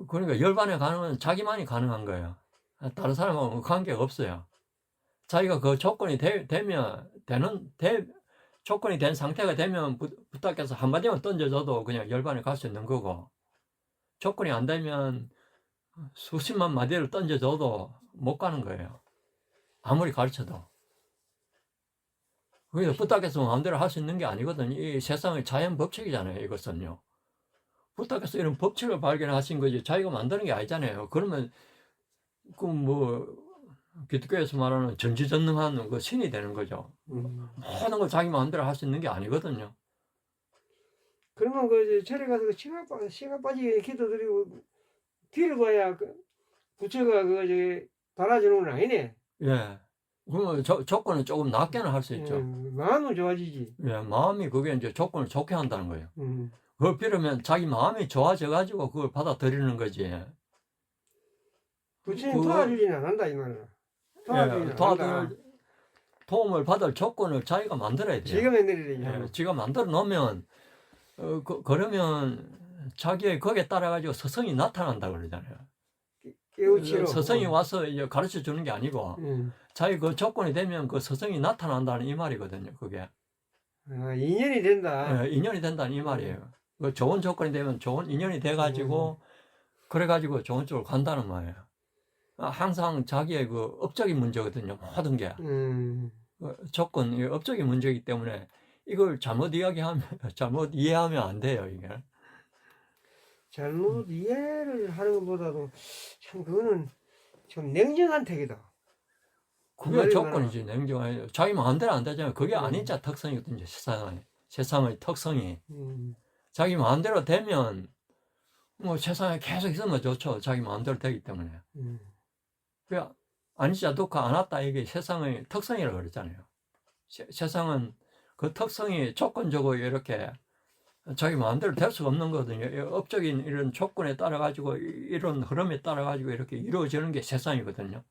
그러니까 열반에 가능한 자기만이 가능한 거예요. 다른 사람하고는 관계가 없어요. 자기가 그 조건이 조건이 된 상태가 되면 부탁해서 한마디만 던져줘도 그냥 열반에 갈 수 있는 거고, 조건이 안 되면 수십만 마디를 던져줘도 못 가는 거예요. 아무리 가르쳐도. 그래서 부탁해서 마음대로 할 수 있는 게 아니거든요. 이 세상의 자연 법칙이잖아요, 이것은요. 부탁해서 이런 법칙을 발견하신 거지, 자기가 만드는 게 아니잖아요. 그러면, 기독교에서 말하는 전지전능한 그 신이 되는 거죠. 모든 걸 자기 마음대로 할 수 있는 게 아니거든요. 그러면 그 절에 가서 시간 빠지게 기도드리고 뒤를 봐야 부처가 달아주는 건 아니네. 예. 그러면 조건은 조금 낮게는 할 수 있죠. 마음은 좋아지지. 예, 마음이 그게 이제 조건을 좋게 한다는 거예요. 그걸 빌으면 자기 마음이 좋아져가지고 그걸 받아들이는 거지. 부처님 도와주지는 않는다, 이 말은. 도움을 받을 조건을 자기가 만들어야 돼요. 지가 만들어야 예, 지가 만들어 놓으면, 그러면 자기의 거기에 따라가지고 서성이 나타난다 그러잖아요. 깨우치로. 서성이 와서 이제 가르쳐 주는 게 아니고, 자기 그 조건이 되면 그 서성이 나타난다는 이 말이거든요, 그게. 인연이 된다. 예, 인연이 된다는 이 말이에요. 그 좋은 조건이 되면 좋은 인연이 돼가지고, 그래가지고 좋은 쪽으로 간다는 말이에요. 항상 자기의 그 업적인 문제거든요, 모든 게. 조건, 업적인 문제이기 때문에 이걸 잘못 이해하면 안 돼요, 이게. 잘못 이해를 하는 것보다도 참 그거는 좀 냉정한 태기다. 그게 조건이지, 냉정하게. 자기 마음대로 안 되잖아요. 그게 아닌자 특성이거든요, 세상의 특성이. 자기 마음대로 되면, 뭐 세상에 계속 있으면 좋죠. 자기 마음대로 되기 때문에. 그 아니자 두카 아나타 이게 세상의 특성이라고 그랬잖아요. 세상은 그 특성이 조건적으로 이렇게 자기 마음대로 될 수가 없는 거거든요. 업적인 이런 조건에 따라 가지고 이런 흐름에 따라 가지고 이렇게 이루어지는 게 세상이거든요.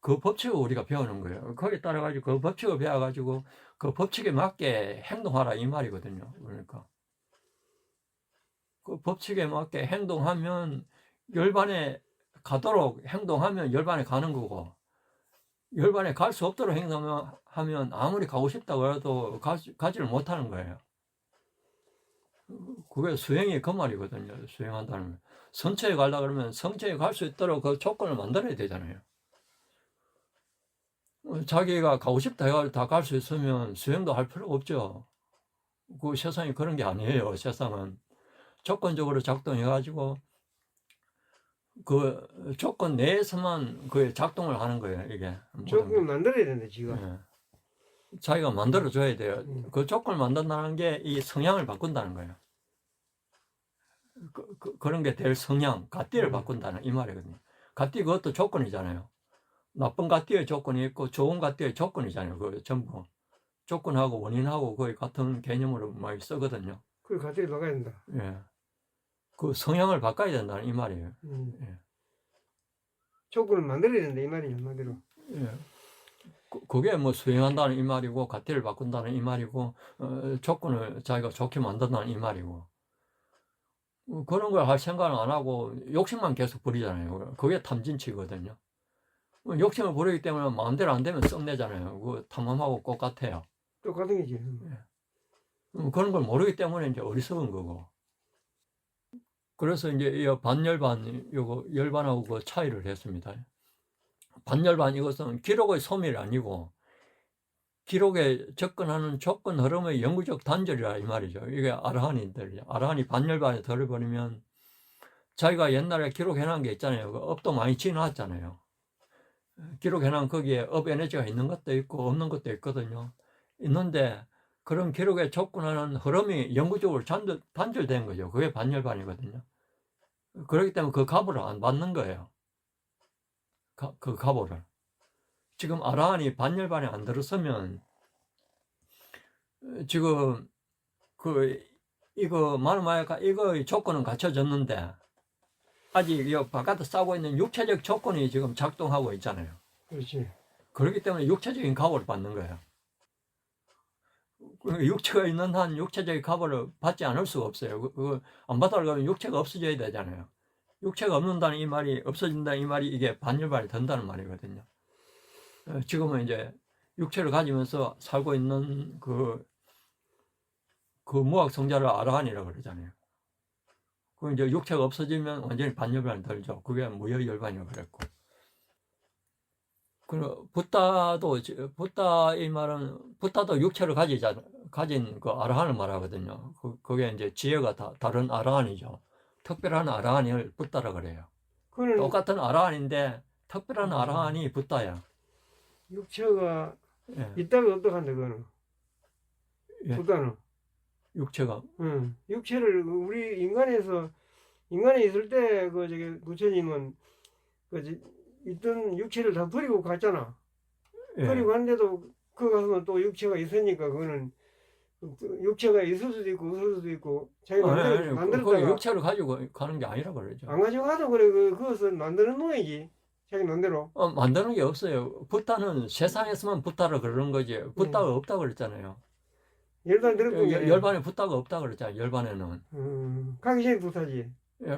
그 법칙을 우리가 배우는 거예요. 거기에 따라 가지고 그 법칙을 배워 가지고 그 법칙에 맞게 행동하라 이 말이거든요. 그러니까 그 법칙에 맞게 행동하면 열반에 가도록 행동하면 열반에 가는 거고, 열반에 갈 수 없도록 행동하면 아무리 가고 싶다고 해도 가지를 못하는 거예요. 그게 수행이 그 말이거든요. 수행한다는 건. 성처에 가려고 그러면 성처에 갈 수 있도록 그 조건을 만들어야 되잖아요. 자기가 가고 싶다 해가지고 다 갈 수 있으면 수행도 할 필요가 없죠. 그 세상이 그런 게 아니에요. 세상은 조건적으로 작동해가지고 그 조건 내에서만 그 작동을 하는 거예요. 이게 조건을 만들어야 된다 지가. 예. 자기가 만들어줘야 돼요. 그 조건을 만든다는 게 이 성향을 바꾼다는 거예요. 그런 게 될 성향, 갓띠를 바꾼다는 이 말이거든요. 갓띠 그것도 조건이잖아요. 나쁜 갓띠의 조건이 있고 좋은 갓띠의 조건이잖아요. 그 전부 조건하고 원인하고 거의 같은 개념으로 많이 쓰거든요. 그걸 같이 바꿔야 된다. 예. 그 성향을 바꿔야 된다는 이 말이에요. 예. 조건을 만들어야 된다 이 말이에요 한마디로. 예. 그게 뭐 수행한다는 이 말이고 갓띠를 바꾼다는 이 말이고 조건을 자기가 좋게 만든다는 이 말이고 그런 걸 할 생각을 안 하고 욕심만 계속 부리잖아요. 그게 탐진치거든요. 욕심을 부리기 때문에 마음대로 안 되면 썩내잖아요. 그 탐험하고 똑같아요. 똑같은 거지. 그런 걸 모르기 때문에 이제 어리석은 거고. 그래서 이제 이 반열반, 요거 열반하고 그 차이를 했습니다. 반열반 이것은 기록의 소멸이 아니고 기록에 접근하는 조건 흐름의 영구적 단절이라 이 말이죠. 이게 아라한인들이죠. 아라한이 반열반에 들어버리면 자기가 옛날에 기록해놓은 게 있잖아요. 그 업도 많이 지나왔잖아요. 기록해놓은 거기에 업 에너지가 있는 것도 있고 없는 것도 있거든요. 있는데 그런 기록에 접근하는 흐름이 영구적으로 단절된 거죠. 그게 반열반이거든요. 그렇기 때문에 그 값을 안 받는 거예요. 그 값을. 지금 아라한이 반열반에 안 들었으면 지금 이거 마누마야가 이거의 조건은 갖춰졌는데 아직 이 바깥에 싸고 있는 육체적 조건이 지금 작동하고 있잖아요. 그렇지. 그렇기 때문에 육체적인 값을 받는 거예요. 육체가 있는 한 육체적인 값을 받지 않을 수가 없어요. 그거 안 받으려면 육체가 없어져야 되잖아요. 육체가 없는다는 이 말이 없어진다는 이 말이 이게 반열반이 된다는 말이거든요. 지금은 이제 육체를 가지면서 살고 있는 그 무학성자를 아라한이라고 그러잖아요. 그 이제 육체가 없어지면 완전히 반열반이 들죠. 그게 무여열반이라고 그랬고. 그리고 붓다의 말은 붓다도 육체를 가진 그 아라한을 말하거든요. 그게 이제 지혜가 다른 아라한이죠. 특별한 아라한을 붓다라 그래요. 똑같은 아라한인데 특별한 아라한이 붓다야. 육체가 예. 있다면 어떡한다 그거는. 예. 붓다는. 육체가. 육체를 우리 인간에 있을 때 그 저기 부처님은 있던 육체를 다 버리고 갔잖아. 예. 버리고 갔는데도 그 가서는 또 육체가 있으니까 그거는 육체가 있을 수도 있고 없을 수도 있고 자기가 만들었다가 육체를 가지고 가는 게 아니라 그러죠. 안 가지고 가도 그래 그것은 만드는 놈이지 자기 맘대로. 만드는 게 없어요. 붓다는 세상에서만 붓다라 그러는 거지. 붓다가 없다 그랬잖아요. 열반 들었던 게 열반에 붓다가 없다 그랬잖아요. 열반에는. 가기 전에 붓다지.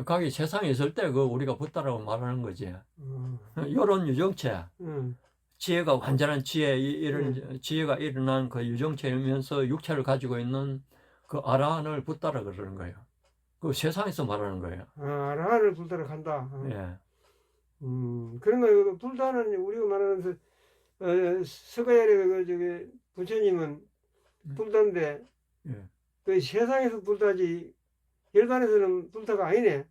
가기 세상에 있을 때 우리가 붓다라고 말하는 거지. 요런 유정체. 지혜가 완전한 지혜, 이런 지혜가 일어난 그 유정체이면서 육체를 가지고 있는 그 아라한을 붓다라 그러는 거예요. 그 세상에서 말하는 거예요. 아라한을 붓다라 간다. 예. 그런 거 붓다는 우리가 말하는 서가열의 저기 부처님은 붓다인데 예. 그 세상에서 붓다지 열반에서는 붓다가 아니네.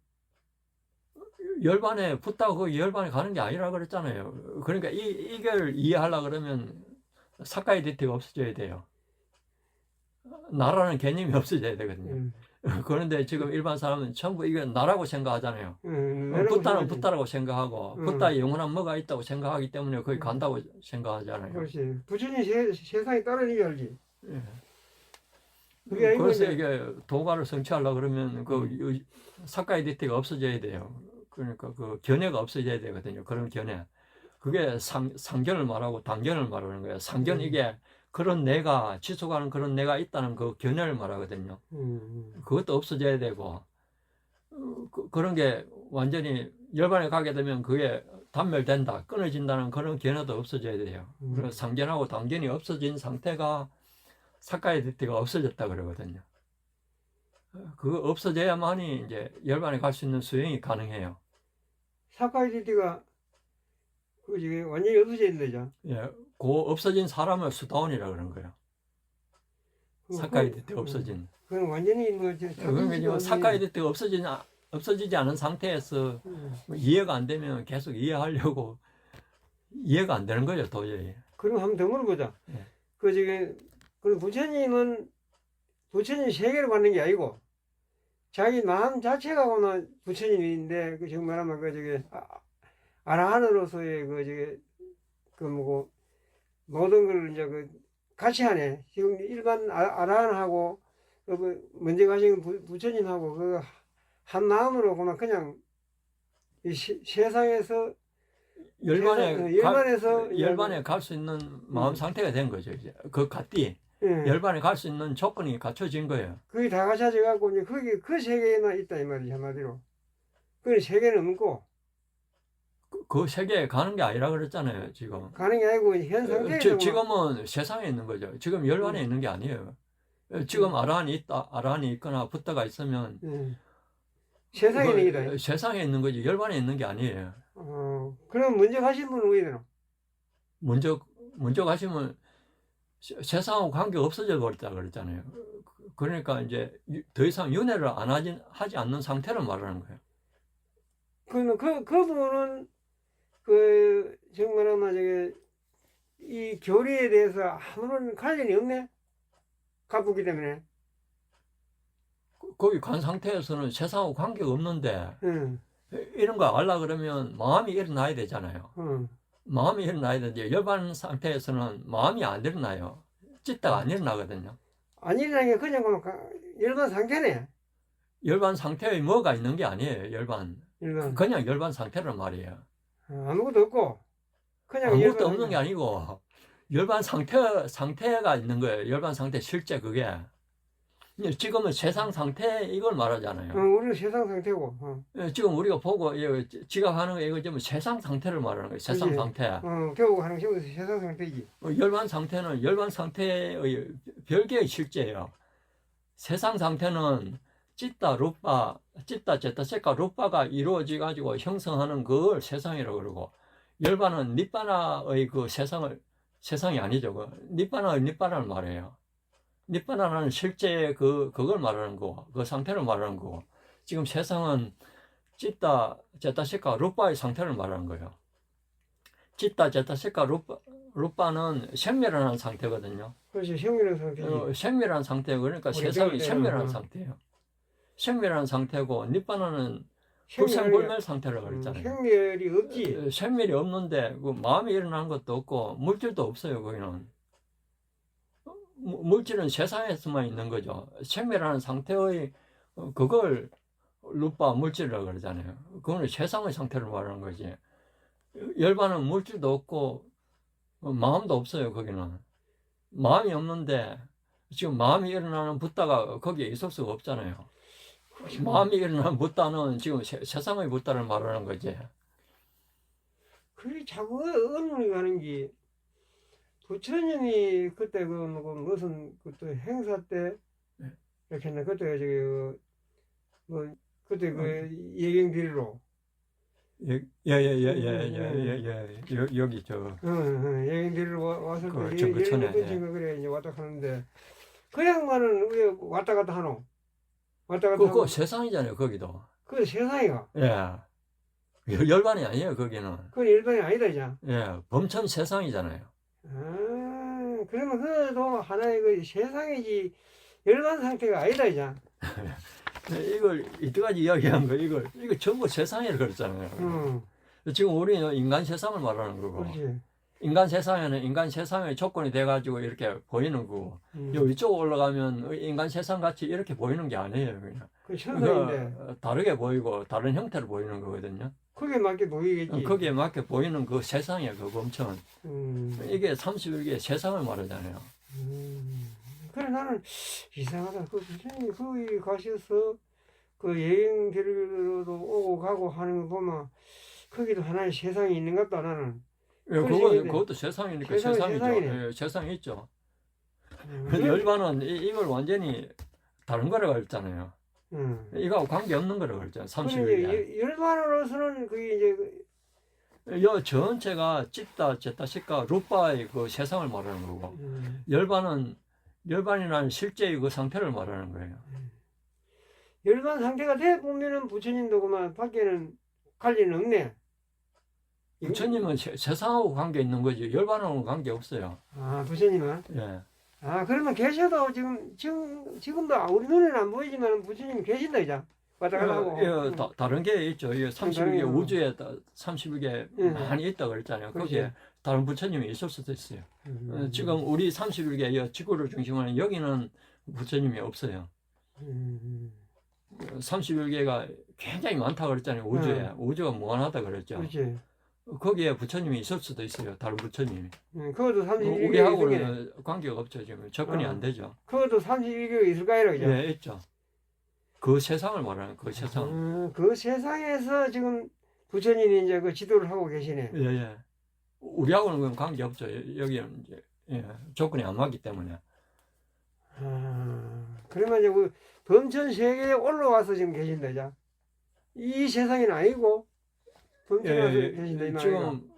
열반에 붓다가 그 열반에 가는 게 아니라 그랬잖아요. 그러니까 이걸 이해하려고 그러면 사카이 디티가 없어져야 돼요. 나라는 개념이 없어져야 되거든요. 그런데 지금 일반 사람은 전부 이게 나라고 생각하잖아요. 붓다는 붓다라고 생각하고 붓다에 영원한 뭐가 있다고 생각하기 때문에 거기 간다고 생각하잖아요. 그렇지. 부처님 세상에 따르는 게 알지. 예. 그게 아니고 그래서 이제 이게 도가를 성취하려고 그러면 그 음. 사카이 디티가 없어져야 돼요. 그러니까 그 견해가 없어져야 되거든요. 그런 견해. 그게 상견을 말하고 단견을 말하는 거예요. 상견 이게 그런 내가 지속하는 그런 내가 있다는 그 견해를 말하거든요. 그것도 없어져야 되고 그런 게 완전히 열반에 가게 되면 그게 단멸된다, 끊어진다는 그런 견해도 없어져야 돼요. 그래서 상견하고 단견이 없어진 상태가 사카이 디티가 없어졌다 그러거든요. 그거 없어져야만이 이제 열반에 갈 수 있는 수행이 가능해요. 사카이 디티가 그 지금 완전히 없어져 있는 거죠. 예, 그 없어진 사람을 수다원이라 그런 거예요. 사카이 디티가 없어진. 그건 완전히 뭐 그러니까 사카이 디티가 없어지지 않은 상태에서 뭐 이해가 안 되면 계속 이해하려고 이해가 안 되는 거죠, 도저히. 그럼 한번 더 물어보자. 예. 그 지금 그 부처님은 부처님 세계를 받는 게 아니고 자기 마음 자체가 오는 부처님인데 그 지금 말하면 그 저기 아라한으로서의 그 저기 그 뭐고 모든 걸 이제 그 같이 하네. 지금 일반 아라한하고 그 먼저 가신 부처님하고 그 한 마음으로 그냥 이 세상에서 열반에 갈 수 있는 마음 상태가 된 거죠, 이제. 그 갓디. 열반에 갈 수 있는 조건이 갖춰진 거예요. 그게 다 갖춰져갖고 이제 거기 그 세계에만 있다 이 말이지 한마디로. 그 세계는 없고. 그 세계에 가는 게 아니라 그랬잖아요, 지금. 가는 게 아니고 현 상태에서 지금은 세상에 있는 거죠. 지금 열반에 있는 게 아니에요. 지금 아라한이 있거나 붓다가 있으면 세상에 있는 게다. 세상에 있는 거지 열반에 있는 게 아니에요. 그럼 먼저 가신 분은 왜 되나? 먼저 가시면 세상하고 관계 없어져 버렸다 그랬잖아요. 그러니까 이제 더 이상 윤회를 하지 않는 상태를 말하는 거예요. 그분은 정말 아마 이 교리에 대해서 아무런 관련이 없네. 가쁘기 때문에. 거기 간 상태에서는 세상하고 관계가 없는데 이런 거 알라 그러면 마음이 일어나야 되잖아요. 마음이 일어나야 되는데 열반 상태에서는 마음이 안 일어나요. 찢다가 안 일어나거든요. 안 일어나는 게 그냥 열반 상태네. 열반 상태에 뭐가 있는 게 아니에요. 열반. 그냥 열반 상태란 말이에요. 아무것도 없고 그냥 아무것도 없는 게 아니고 열반 상태가 있는 거예요. 열반 상태 실제 그게. 지금은 세상 상태 이걸 말하잖아요. 우리는 세상 상태고. 지금 우리가 보고 지각하는 거 이거 좀 세상 상태를 말하는 거예요. 세상 그치. 상태. 교육하는 게 세상 상태지. 열반 상태는 열반 상태의 별개의 실제예요. 세상 상태는 찌따, 루빠, 찌따, 제따, 세카, 루빠가 이루어져 가지고 형성하는 그걸 세상이라고 그러고 열반은 니빠나의 그 세상이 아니죠. 니빠나의 니빠나를 말해요. 니빠나는 실제 그걸 말하는 거고, 그 상태를 말하는 거고, 지금 세상은 찌따, 제따, 세카, 루빠의 상태를 말하는 거예요. 찌따, 제따, 세카, 루빠는 생멸하는 상태거든요. 그렇지, 생멸한 상태지. 생멸한 상태, 그러니까 세상이 생멸한 상태예요. 생멸한 상태고, 니빠나는 불생불멸 상태라고 그랬잖아요. 생멸이 없지. 생멸이 없는데, 그 마음이 일어나는 것도 없고, 물질도 없어요, 거기는. 물질은 세상에서만 있는 거죠. 생멸하는 상태의 그걸 루빠 물질이라고 그러잖아요. 그거는 세상의 상태를 말하는 거지. 열반은 물질도 없고 마음도 없어요. 거기는 마음이 없는데 지금 마음이 일어나는 붓다가 거기에 있을 수가 없잖아요. 마음이 일어나는 붓다는 지금 세상의 붓다를 말하는 거지. 그게 자꾸 의문이 가는 게 부처님이 그때 무슨 그때 행사 때 이렇게 했나 그때 그때 예경 드리러 여기 예경 드리러 왔을 때 정거천에 그래 이제 왔다 가는데 그 양반은 왜 왔다 갔다 하노? 왔다 갔다 그거 세상이잖아요. 거기도. 그 세상이가. 열반이 아니에요. 거기는. 그 열반이 아니다 이제. 범천 세상이잖아요. 그러면 그도 하나의 그 세상이지 열반 상태가 아니다 이제. 이걸 이때까지 이야기한 거 이거 전부 세상이라고 그랬잖아요. 지금 우리는 인간 세상을 말하는 거고. 그렇지. 인간 세상에는 인간 세상의 조건이 돼가지고 이렇게 보이는 거고, 요 위쪽 올라가면 인간 세상 같이 이렇게 보이는 게 아니에요, 그냥. 그 현상인데 다르게 보이고, 다른 형태로 보이는 거거든요. 거기에 맞게 보이겠지. 거기에 맞게 보이는 그 세상이에요, 그 범천. 이게 31개의 세상을 말하잖아요. 그래 나는 이상하다. 그 선생님이 거기 가셔서 그 여행 데리러도 오고 가고 하는 거 보면 거기도 하나의 세상이 있는 것 같다 나는. 예, 그것도 세상이니까 세상이죠. 예, 세상이 있죠. 열반은 이걸 완전히 다른 거라고 했잖아요. 이거하고 관계없는 거라고 했잖아요. 31개. 열반으로서는 그게 이제 여 전체가 찝다, 쟀다, 식가, 루파의 그 세상을 말하는 거고, 열반이라는 실제의 그 상태를 말하는 거예요. 열반 상태가 돼 보면은 부처님도 그만 밖에는 갈 일은 없네. 부처님은 세상하고 관계 있는 거지, 열반하고는 관계 없어요. 아, 부처님은? 예. 아, 그러면 계셔도 지금도 우리 눈에는 안 보이지만 부처님 계신다, 이제. 왔다 갔다 하고. 예, 다른 게 있죠. 이 31개 우주에 31개 응. 많이 있다 그랬잖아요. 그렇지. 거기에 다른 부처님이 있을 수도 있어요. 지금 우리 31개 지구를 중심으로 하는 여기는 부처님이 없어요. 31개가 굉장히 많다 그랬잖아요. 우주에. 우주가 무한하다 그랬죠. 그렇지. 거기에 부처님이 있을 수도 있어요. 다른 부처님이. 그것도 31개. 우리하고는 관계가 없죠. 지금 접근이 안 되죠. 그것도 31개가 있을까요, 이제? 예, 있죠. 그 세상을 말하는 그 세상. 그 세상에서 지금 부처님이 이제 그 지도를 하고 계시네. 예, 예. 우리하고는 그건 관계 없죠. 여기는 이제 예, 조건이 안 맞기 때문에. 그러면 이제 그 범천 세계에 올라와서 지금 계신다, 이제. 이 세상은 아니고 범천에 와서 계신다, 이 말이야. 지금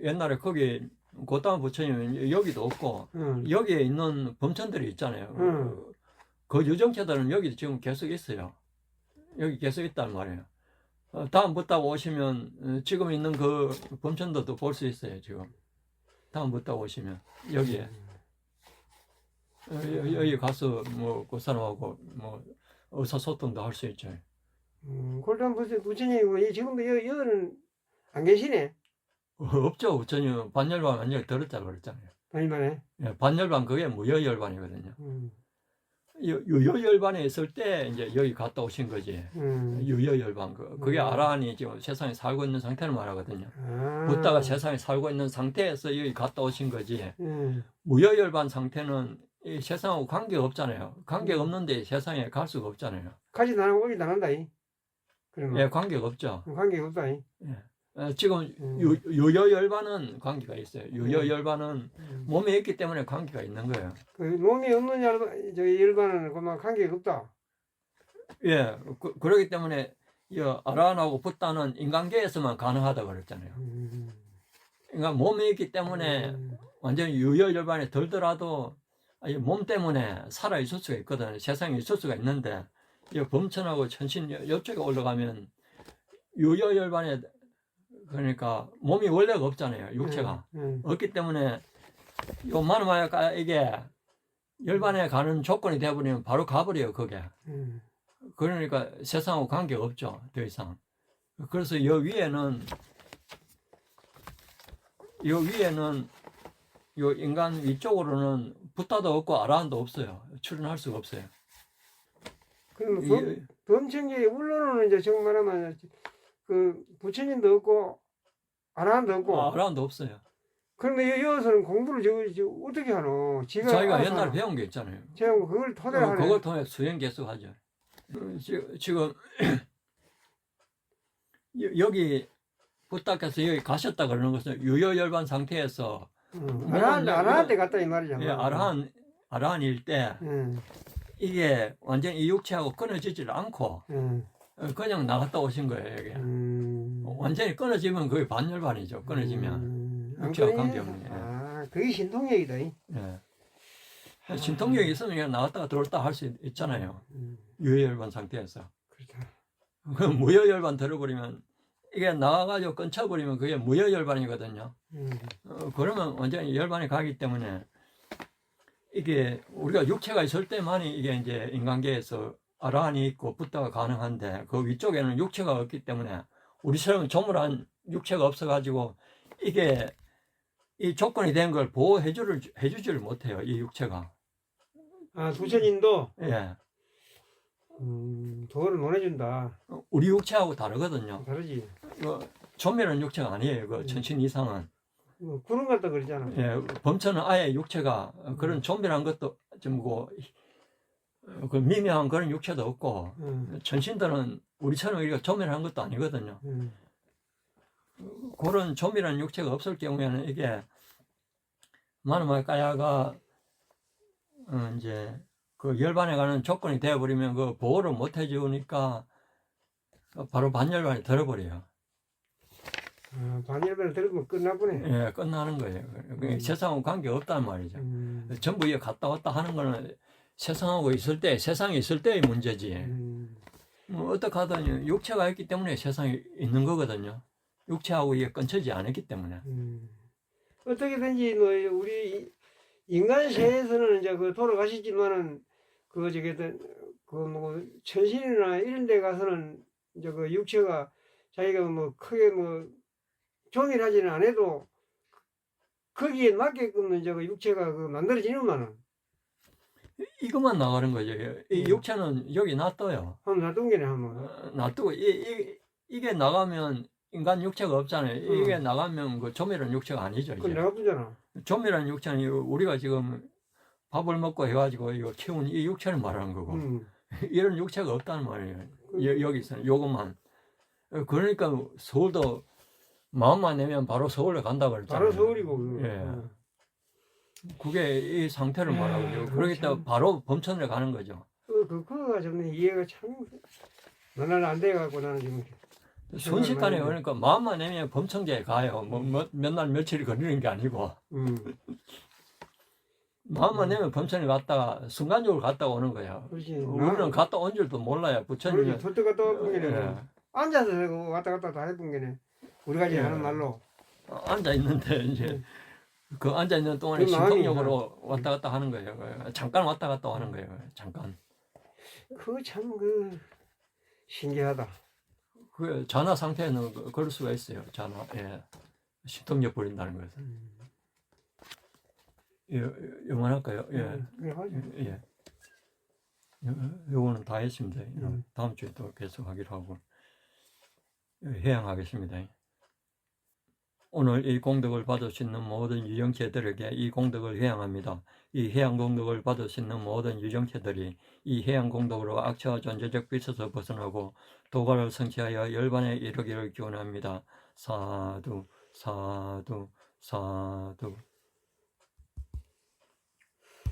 옛날에 거기 고따마 부처님은 여기도 없고 여기에 있는 범천들이 있잖아요. 그 유정체들은 여기 지금 계속 있어요. 여기 계속 있단 말이에요. 다음부터 오시면 지금 있는 그 범천들도 볼 수 있어요. 지금 다음부터 오시면 여기에 여기 가서 뭐 그 사람하고 뭐 의사소통도 할 수 있죠. 그렇다면 부처님이 지금도 여기는 안 계시네. 없죠. 부처님 반열반 완전히 들었다고 그랬잖아요. 아니만해. 예, 반열반 그게 무여열반이거든요. 유여열반에 있을 때 이제 여기 갔다 오신 거지. 유여열반 그게 아라한이 지금 세상에 살고 있는 상태를 말하거든요. 부다가 세상에 살고 있는 상태에서 여기 갔다 오신 거지. 무여열반 상태는 이 세상하고 관계가 없잖아요. 관계가 없는데 세상에 갈 수가 없잖아요. 가지 나는 오기 나간다. 그러면. 예, 관계가 없죠. 관계가 없다. 예. 지금 유여열반은 관계가 있어요. 유여열반은 몸에 있기 때문에 관계가 있는 거예요. 그 몸이 없는 열반은 그만 관계가 없다. 예, 그러기 때문에 이 아라한하고 붓다는 인간계에서만 가능하다고 그랬잖아요. 그러니까 몸에 있기 때문에 완전히 유여열반에 들더라도 몸 때문에 살아 있을 수가 있거든요. 세상에 있을 수가 있는데 이 범천하고 천신 이쪽에 올라가면 유여열반에 그러니까 몸이 원래가 없잖아요. 육체가 없기 때문에 요만하니까 이게 열반에 가는 조건이 되어버리면 바로 가버려요. 그게. 그러니까 세상하고 관계가 없죠. 더 이상. 그래서 요 위에는 요 인간 위쪽으로는 부타도 없고 아라한도 없어요. 출현할 수가 없어요. 그러면 범천계에 물론은 이제 정말 말하면 그 부처님도 없고 아라한도 없고 아라한도 없어요. 그런데 여기서는 공부를 어떻게 하노? 자기가 옛날에 배운 게 있잖아요. 제가 그걸 토대로 하네. 그걸 통해 수행 계속 하죠. 지금 여기 부탁해서 여기 가셨다 그러는 것은 유여열반 상태에서 아라한테 갔다 이 말이잖아. 예, 아라한일 때 이게 완전 이 육체하고 끊어지질 않고 그냥 나갔다 오신 거예요. 이게 완전히 끊어지면 거의 반열반이죠. 끊어지면 육체와 관계없는 게. 그게 신통력이다. 예. 신통력이 있으면 그냥 나갔다가 들어왔다 할 수 있잖아요. 유여열반 상태에서. 그렇다. 그 무여열반 들어버리면 이게 나와가지고 끊쳐버리면 그게 무여열반이거든요. 그러면 완전히 열반이 가기 때문에 이게 우리가 육체가 있을 때만이 이게 이제 인간계에서 아라한이 있고 붓다가 가능한데 그 위쪽에는 육체가 없기 때문에 우리처럼 조물한 육체가 없어가지고 이게 이 조건이 된 걸 해주지를 못해요. 이 육체가. 아, 부처님도 예. 도를 못 해준다. 우리 육체하고 다르거든요. 다르지. 조밀한 육체가 아니에요. 그 천신 이상은. 구름 같다 그러잖아. 예, 범천은 아예 육체가 그런 조밀한 것도 좀 그 미묘한 그런 육체도 없고 천신들은 우리처럼 이렇게 조밀한 것도 아니거든요. 그런 조밀한 육체가 없을 경우에는 이게 만음의 까야가 이제 그 열반에 가는 조건이 되어버리면 그 보호를 못 해주니까 바로 반열반이 들어버려요. 반열반을 들으면 끝나보네. 예, 끝나는 거예요. 세상하고 관계 없단 말이죠. 전부 이게 갔다 왔다 하는 거는 세상하고 있을 때, 세상에 있을 때의 문제지. 뭐 어떻게 하든 육체가 있기 때문에 세상에 있는 거거든요. 육체하고 이게 끊쳐지지 않았기 때문에. 어떻게든지 뭐 우리 인간 세에서는 이제 그 돌아가시지만은 그 뭐 천신이나 이런 데 가서는 이제 그 육체가 자기가 뭐 크게 뭐 조밀하지는 않아도 거기에 맞게끔 이제 그 육체가 그 만들어지는만은 이것만 나가는 거죠. 이 육체는 여기 놔둬요. 한번 놔둔 게네 한번. 놔두고 이게 나가면 인간 육체가 없잖아요. 이게 나가면 그 조밀한 육체가 아니죠. 그건 이제. 나가보잖아. 조밀한 육체는 우리가 지금 밥을 먹고 해가지고 이거 키운 이 육체를 말하는 거고 이런 육체가 없다는 말이에요. 여기서는 요것만. 그러니까 서울도 마음만 내면 바로 서울에 간다고 그랬잖아요. 바로 서울이고. 예. 그게 이 상태를 말하고요. 그러기 때문에 바로 범천을 가는 거죠. 그거가 좀 이해가 참 나는 안 돼갖고 나는 지금 순식간에 그러니까 마음만 내면 범천계에 가요. 뭐 몇 날 며칠이 걸리는 게 아니고 마음만 내면 범천에 갔다가 순간적으로 갔다 오는 거예요. 그렇지. 우리는 갔다 온 줄도 몰라요. 부처님은. 그렇지. 갔다 와본 게네. 예. 앉아서 왔다 갔다 다 해본 게네. 우리가 이제 예. 하는 말로. 앉아 있는데 이제 그 앉아 있는 동안에 그 마음이 심통력으로 왔다 갔다 하는 거예요. 잠깐 왔다 갔다 하는 거예요. 잠깐. 그거 참 신기하다. 그 잔화 상태에는 그럴 수가 있어요. 잔화. 예. 심통력 버린다는 것은. 영원할까요? 예. 예. 요거는 다 했습니다. 다음 주에 또 계속 하기로 하고 회양하겠습니다. 오늘 이 공덕을 받을 수 있는 모든 유정체들에게 이 공덕을 회양합니다. 이 회양 공덕을 받을 수 있는 모든 유정체들이 이 회양 공덕으로 악처와 존재적 빛에서 벗어나고 도가를 성취하여 열반에 이르기를 기원합니다. 사두 사두 사두